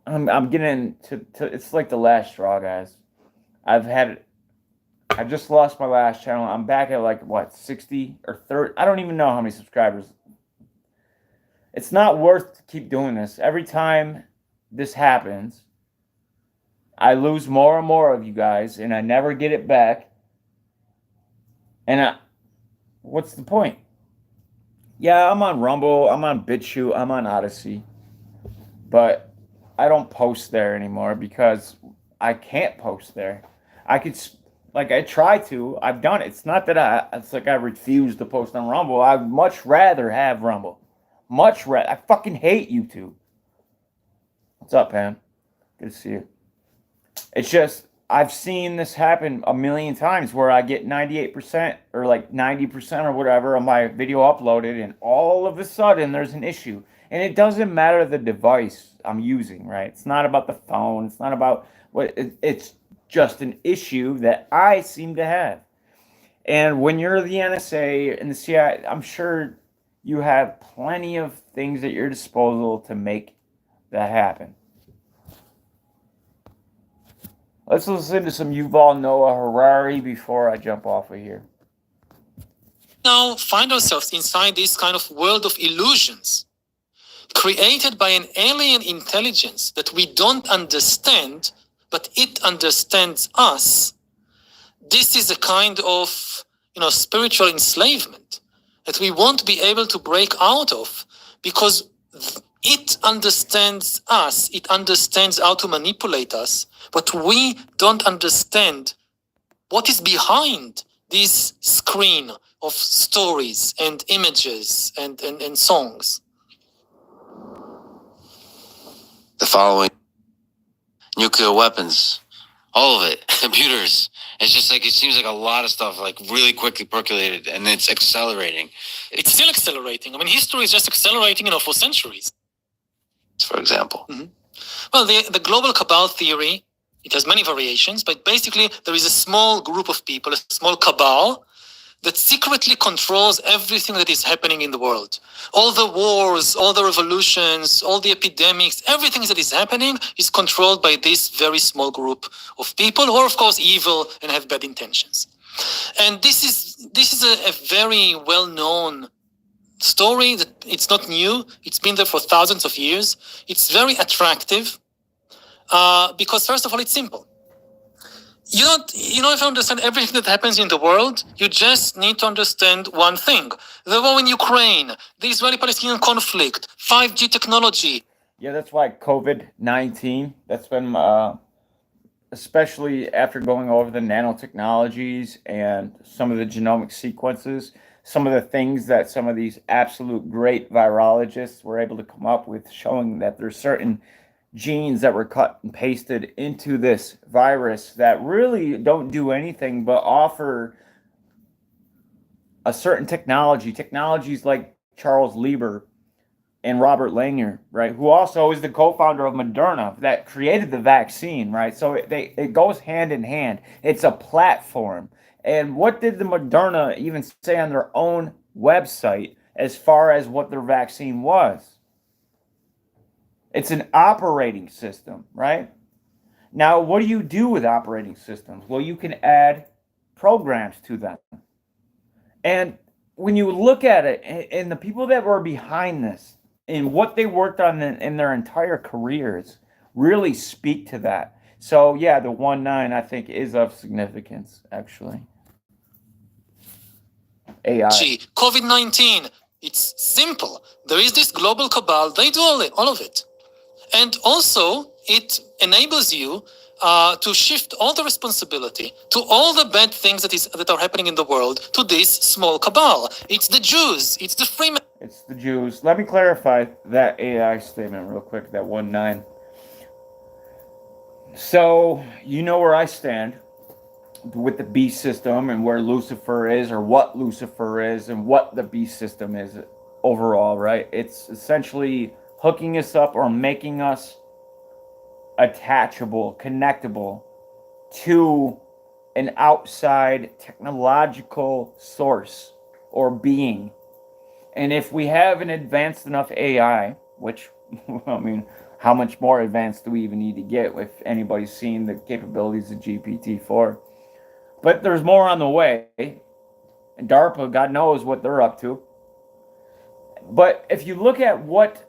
I'm getting to it's like the last straw, guys. I just lost my last channel. I'm back at like what, 60 or 30? I don't even know how many subscribers. It's not worth to keep doing this. Every time this happens, I lose more and more of you guys, and I never get it back. And what's the point? Yeah, I'm on Rumble, I'm on BitChute, I'm on Odyssey, but I don't post there anymore because I can't post there. I try to. I've done it. It's not that it's like I refuse to post on Rumble. I'd much rather have Rumble. Much rather. I fucking hate YouTube. What's up, Pam? Good to see you. It's just, I've seen this happen a million times where I get 98% or like 90% or whatever of my video uploaded, and all of a sudden there's an issue. And it doesn't matter the device I'm using, right? It's not about the phone. It's not about what. It's just an issue that I seem to have. And when you're the NSA and the CIA, I'm sure you have plenty of things at your disposal to make that happen. Let's listen to some Yuval Noah Harari before I jump off of here. Now find ourselves inside this kind of world of illusions, created by an alien intelligence that we don't understand, but it understands us. this is a kind of, spiritual enslavement that we won't be able to break out of, because it understands us, it understands how to manipulate us, but we don't understand what is behind this screen of stories and images and songs. The following: nuclear weapons, all of it, computers. It's just like, it seems like a lot of stuff like really quickly percolated, and it's accelerating. It's still accelerating. I mean, history is just accelerating, for centuries. For example. Well, the global cabal theory, it has many variations, but basically there is a small group of people, a small cabal, that secretly controls everything that is happening in the world. All the wars, all the revolutions, all the epidemics, everything that is happening is controlled by this very small group of people who are, of course, evil and have bad intentions. And this is a very well-known story, that it's not new. It's been there for thousands of years. It's very attractive because, first of all, it's simple. You don't understand everything that happens in the world. You just need to understand one thing: the war in Ukraine, the Israeli-Palestinian conflict, 5G technology. Yeah, that's why COVID-19, that's been, especially after going over the nanotechnologies and some of the genomic sequences, some of the things that some of these absolute great virologists were able to come up with, showing that there's certain genes that were cut and pasted into this virus that really don't do anything but offer a certain technologies like Charles Lieber and Robert Langer, right, who also is the co-founder of Moderna, that created the vaccine, right? So it goes hand in hand. It's a platform. And what did the Moderna even say on their own website as far as what their vaccine was? It's an operating system, right? Now, what do you do with operating systems? Well, you can add programs to them. And when you look at it, and the people that were behind this and what they worked on in their entire careers really speak to that. So, yeah, the 1.9, I think, is of significance, actually. AI. COVID-19, it's simple. There is this global cabal. They do all of it. And also, it enables you to shift all the responsibility to all the bad things that are happening in the world to this small cabal. It's the Jews. It's the Freemen. It's the Jews. Let me clarify that AI statement real quick, that 1.9. So, you know where I stand with the beast system and where Lucifer is, or what Lucifer is, and what the beast system is overall, right? It's essentially hooking us up or making us attachable, connectable to an outside technological source or being. And if we have an advanced enough AI, which, I mean, how much more advanced do we even need to get if anybody's seen the capabilities of GPT-4? But there's more on the way. And DARPA, God knows what they're up to. But if you look at what,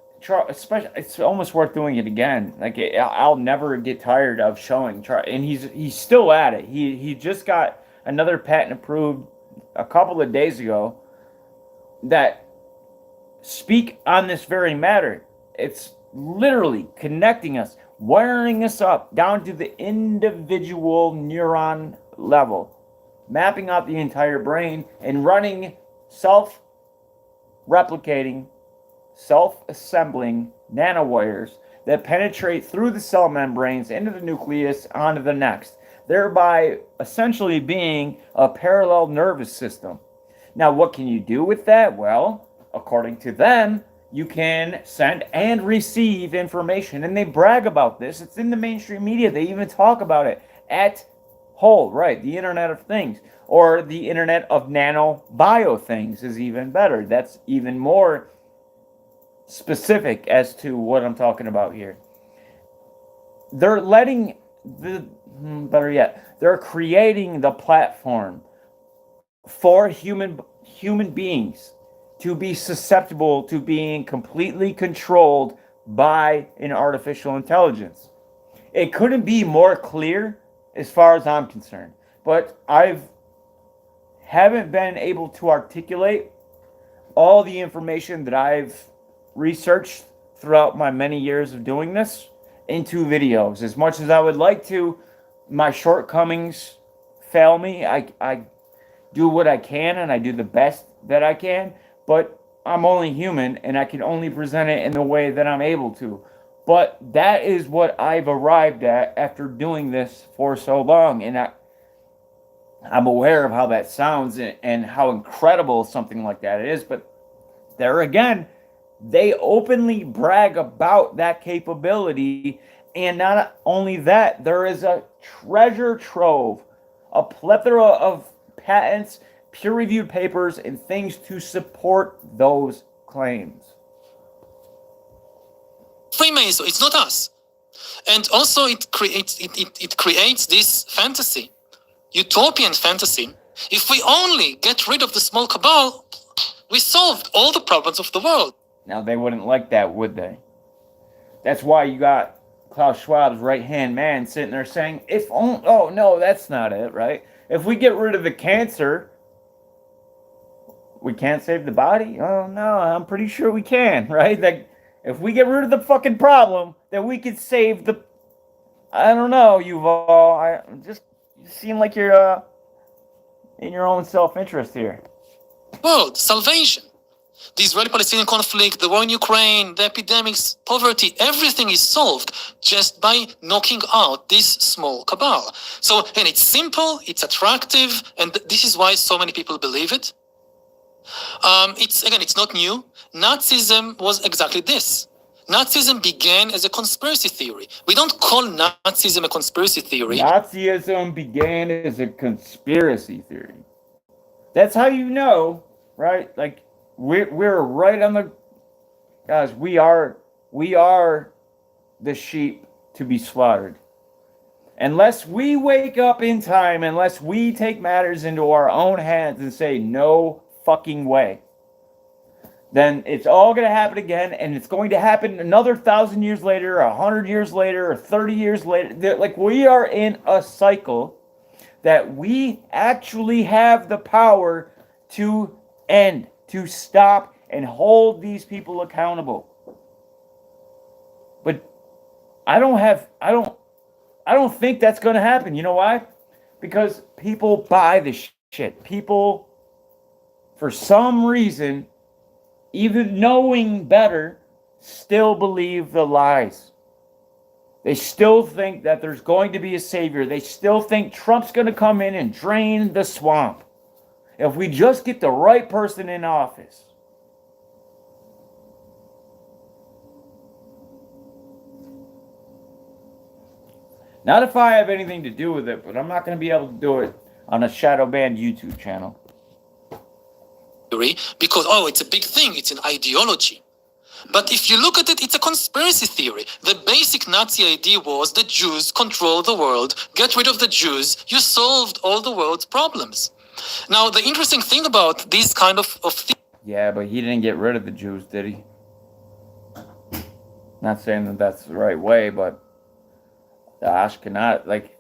especially, it's almost worth doing it again. Like, I'll never get tired of showing Charles, and he's still at it. He just got another patent approved a couple of days ago that speak on this very matter. It's literally connecting us, wiring us up down to the individual neuron level, mapping out the entire brain and running self-replicating, self-assembling nanowires that penetrate through the cell membranes into the nucleus onto the next, thereby essentially being a parallel nervous system. Now, what can you do with that? Well, according to them, you can send and receive information, and they brag about this. It's in the mainstream media. They even talk about it at whole, right? The Internet of Things, or the Internet of Nano-Bio Things is even better. That's even more specific as to what I'm talking about here. They're letting better yet, they're creating the platform for human beings to be susceptible to being completely controlled by an artificial intelligence. It couldn't be more clear as far as I'm concerned. but haven't been able to articulate all the information that I've researched throughout my many years of doing this into videos. As much as I would like to, my shortcomings fail me. I do what I can and I do the best that I can, but I'm only human and I can only present it in the way that I'm able to. But that is what I've arrived at after doing this for so long, and I'm aware of how that sounds and how incredible something like that is, but there again, they openly brag about that capability, and not only that, there is a treasure trove, a plethora of patents, peer-reviewed papers, and things to support those claims. Freemason, it's not us. And also it creates this fantasy, utopian fantasy. If we only get rid of the small cabal, we solved all the problems of the world. Now, they wouldn't like that, would they? That's why you got Klaus Schwab's right-hand man sitting there saying, if only, oh, no, that's not it, right? If we get rid of the cancer, we can't save the body? Oh, no, I'm pretty sure we can, right? Like, if we get rid of the fucking problem, then we could save the... I don't know, Yuval. You seem like you're in your own self-interest here. World, salvation. The Israeli-Palestinian conflict, the war in Ukraine, the epidemics, poverty, everything is solved just by knocking out this small cabal. So, and it's simple, it's attractive, and this is why so many people believe it. It's not new. Nazism was exactly this. Nazism began as a conspiracy theory. We don't call Nazism a conspiracy theory. Nazism began as a conspiracy theory. That's how you know, right? Like, we're right on the... Guys, we are the sheep to be slaughtered. Unless we wake up in time, unless we take matters into our own hands and say, no fucking way, then it's all going to happen again, and it's going to happen another 1,000 years later, 100 years later, or 30 years later. Like, we are in a cycle that we actually have the power to end, to stop, and hold these people accountable. But I don't think that's going to happen. You know why? Because people buy the shit. People, for some reason, even knowing better, still believe the lies. They still think that there's going to be a savior. They still think Trump's going to come in and drain the swamp. If we just get the right person in office. Not if I have anything to do with it, but I'm not going to be able to do it on a shadow banned YouTube channel. Because, it's a big thing, it's an ideology. But if you look at it, it's a conspiracy theory. The basic Nazi idea was the Jews control the world, get rid of the Jews, you solved all the world's problems. Now, the interesting thing about these kind of things... Yeah, but he didn't get rid of the Jews, did he? Not saying that that's the right way, but the Ashkenaz, like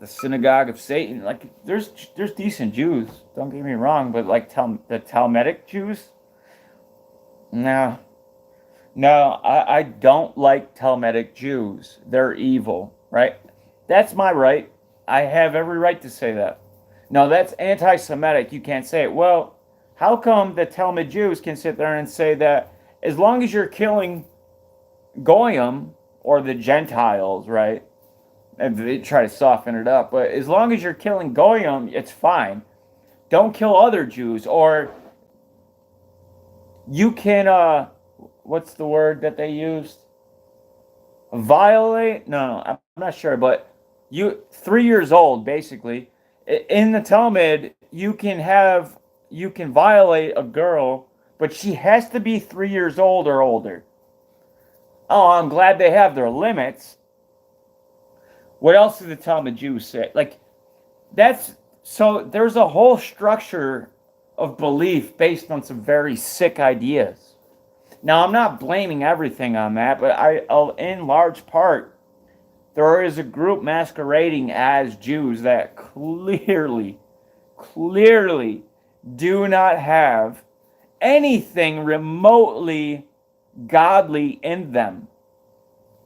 the synagogue of Satan, like there's decent Jews, don't get me wrong, but like the Talmudic Jews, no, I don't like Talmudic Jews. They're evil, right? That's my right. I have every right to say that. No, that's anti-Semitic. You can't say it. Well, how come the Talmud Jews can sit there and say that as long as you're killing Goyim or the Gentiles, right? And they try to soften it up, but as long as you're killing Goyim, it's fine. Don't kill other Jews, or you can, what's the word that they used? Violate? No, I'm not sure, but 3 years old, basically. In the Talmud, you can violate a girl, but she has to be 3 years old or older. Oh, I'm glad they have their limits. What else do the Talmud Jews say? Like, so there's a whole structure of belief based on some very sick ideas. Now, I'm not blaming everything on that, but I'll in large part there is a group masquerading as Jews that clearly do not have anything remotely godly in them,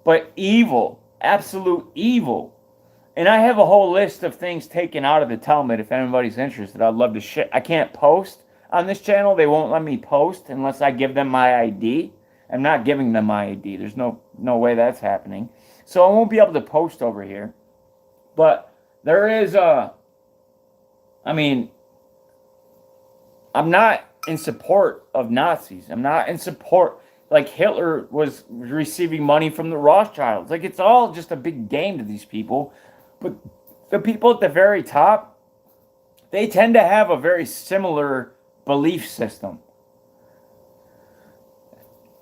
but evil, absolute evil. And I have a whole list of things taken out of the Talmud. If anybody's interested, I'd love to share. I can't post on this channel. They won't let me post unless I give them my ID. I'm not giving them my ID. There's no way that's happening. So I won't be able to post over here. But there is I'm not in support of Nazis. I'm not in support, like Hitler was receiving money from the Rothschilds. Like, it's all just a big game to these people. But the people at the very top, they tend to have a very similar belief system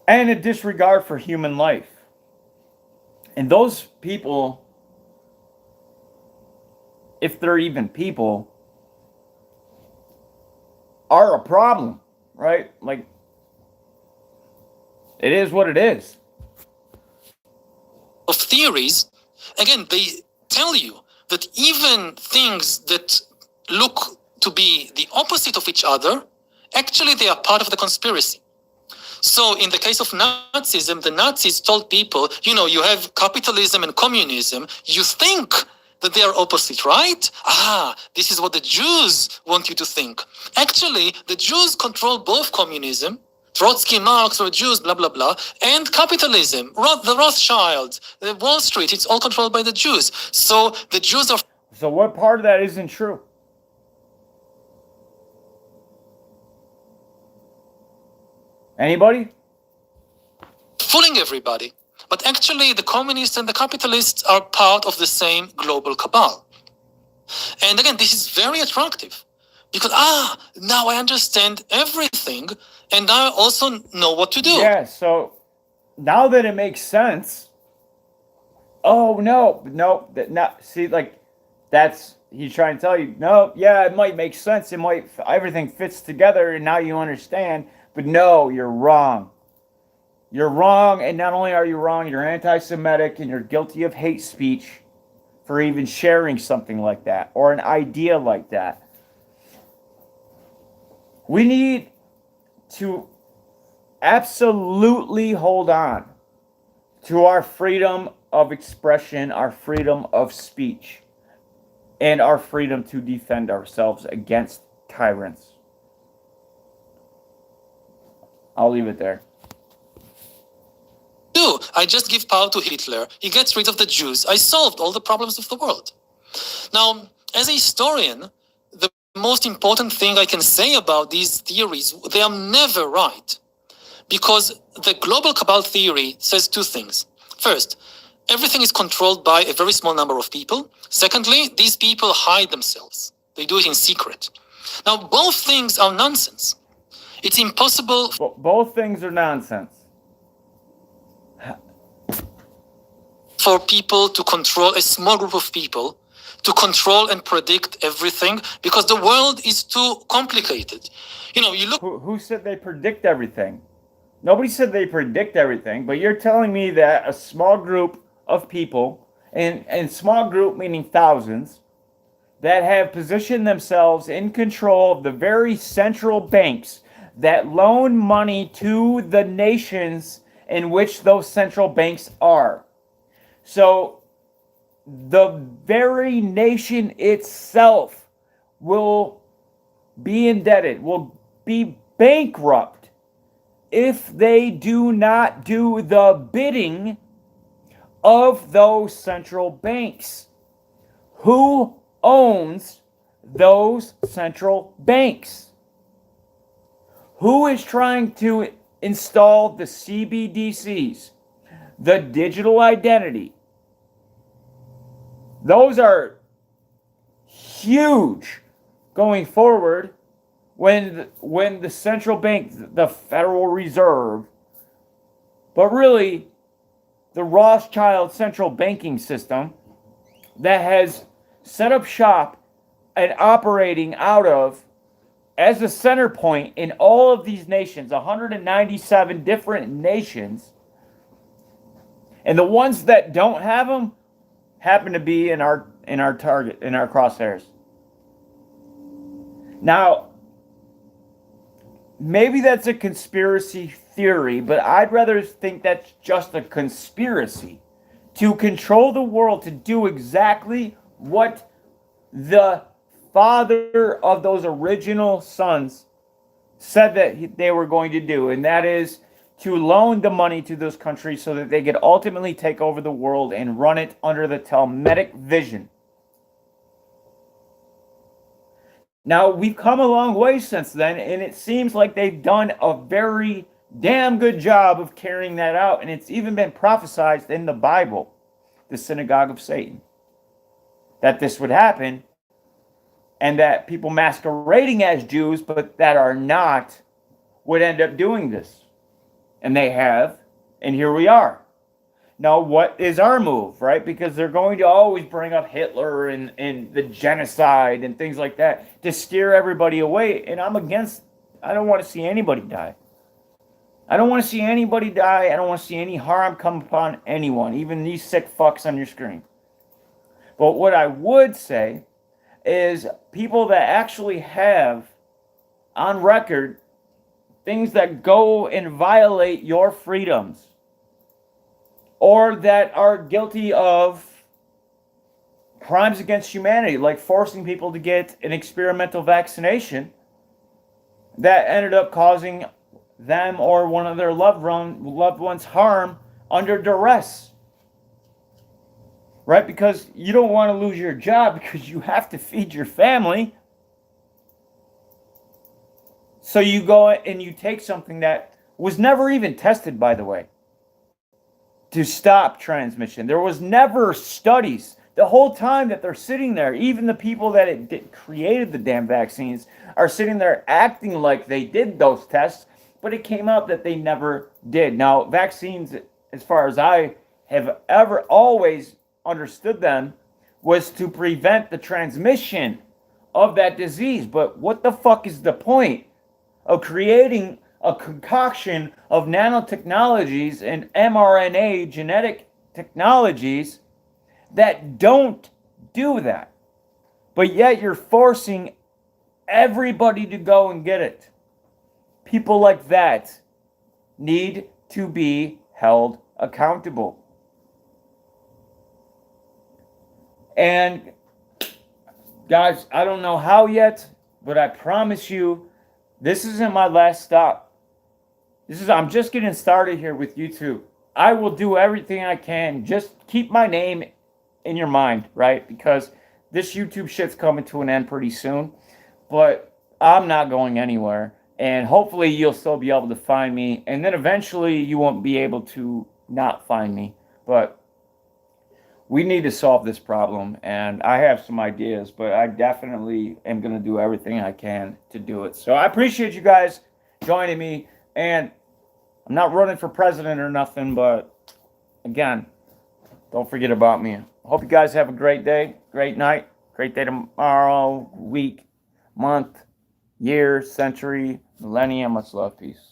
and a disregard for human life. And those people, if they're even people, are a problem, right? Like, it is what it is. Of theories, again, they tell you that even things that look to be the opposite of each other, actually they are part of the conspiracy. So in the case of Nazism, the Nazis told people, you have capitalism and communism. You think that they are opposite, right? This is what the Jews want you to think. Actually, the Jews control both communism, Trotsky, Marx were Jews, blah, blah, blah, and capitalism, the Rothschilds, the Wall Street, it's all controlled by the Jews. So the Jews are... So what part of that isn't true? Anybody? fooling everybody. But actually, the communists and the capitalists are part of the same global cabal. And again, this is very attractive because, now I understand everything and I also know what to do. Yeah, so now that it makes sense, see, like, that's, he's trying to tell you, no, yeah, it might make sense, everything fits together and now you understand, but no, you're wrong. You're wrong, and not only are you wrong, you're anti-Semitic and you're guilty of hate speech for even sharing something like that or an idea like that. We need to absolutely hold on to our freedom of expression, our freedom of speech, and our freedom to defend ourselves against tyrants. I'll leave it there. I just give power to Hitler. He gets rid of the Jews. I solved all the problems of the world. Now, as a historian, the most important thing I can say about these theories, they are never right. Because the global cabal theory says two things. First, everything is controlled by a very small number of people. Secondly, these people hide themselves. They do it in secret. Now, both things are nonsense. It's impossible. Both things are nonsense. For people to control, a small group of people, to control and predict everything, because the world is too complicated. You look... Who said they predict everything? Nobody said they predict everything, but you're telling me that a small group of people, and small group meaning thousands, that have positioned themselves in control of the very central banks that loan money to the nations in which those central banks are. So the very nation itself will be indebted, will be bankrupt if they do not do the bidding of those central banks. Who owns those central banks? Who is trying to install the CBDCs? The digital identity. Those are huge going forward when the central bank, the Federal Reserve, but really the Rothschild central banking system that has set up shop and operating out of as a center point in all of these nations, 197 different nations. And the ones that don't have them happen to be in our target, in our crosshairs. Now, maybe that's a conspiracy theory, but I'd rather think that's just a conspiracy to control the world, to do exactly what the father of those original sons said that they were going to do, and that is to loan the money to those countries so that they could ultimately take over the world and run it under the Talmudic vision. Now, we've come a long way since then, and it seems like they've done a very damn good job of carrying that out, and it's even been prophesied in the Bible, the synagogue of Satan, that this would happen, and that people masquerading as Jews, but that are not, would end up doing this. And they have, and here we are. Now, what is our move, right? Because they're going to always bring up Hitler and the genocide and things like that to scare everybody away. And I'm against, I don't want to see anybody die. I don't want to see anybody die. I don't want to see any harm come upon anyone, even these sick fucks on your screen. But what I would say is people that actually have on record things that go and violate your freedoms, or that are guilty of crimes against humanity, like forcing people to get an experimental vaccination that ended up causing them or one of their loved ones harm under duress. Right? Because you don't want to lose your job because you have to feed your family. So you go and you take something that was never even tested, by the way, to stop transmission. There was never studies. The whole time that they're sitting there, even the people that created the damn vaccines are sitting there acting like they did those tests, but it came out that they never did. Now, vaccines, as far as I have ever always understood them, was to prevent the transmission of that disease. But what the fuck is the point of creating a concoction of nanotechnologies and mRNA genetic technologies that don't do that? But yet you're forcing everybody to go and get it. People like that need to be held accountable. And guys, I don't know how yet, but I promise you, this isn't my last stop. I'm just getting started here with YouTube. I will do everything I can. Just keep my name in your mind, right? Because this YouTube shit's coming to an end pretty soon. But I'm not going anywhere. And hopefully you'll still be able to find me. And then eventually you won't be able to not find me. But we need to solve this problem. And I have some ideas, but I definitely am going to do everything I can to do it. So I appreciate you guys joining me. And I'm not running for president or nothing, but again, don't forget about me. Hope you guys have a great day, great night, great day tomorrow, week, month, year, century, millennium. Much love. Peace.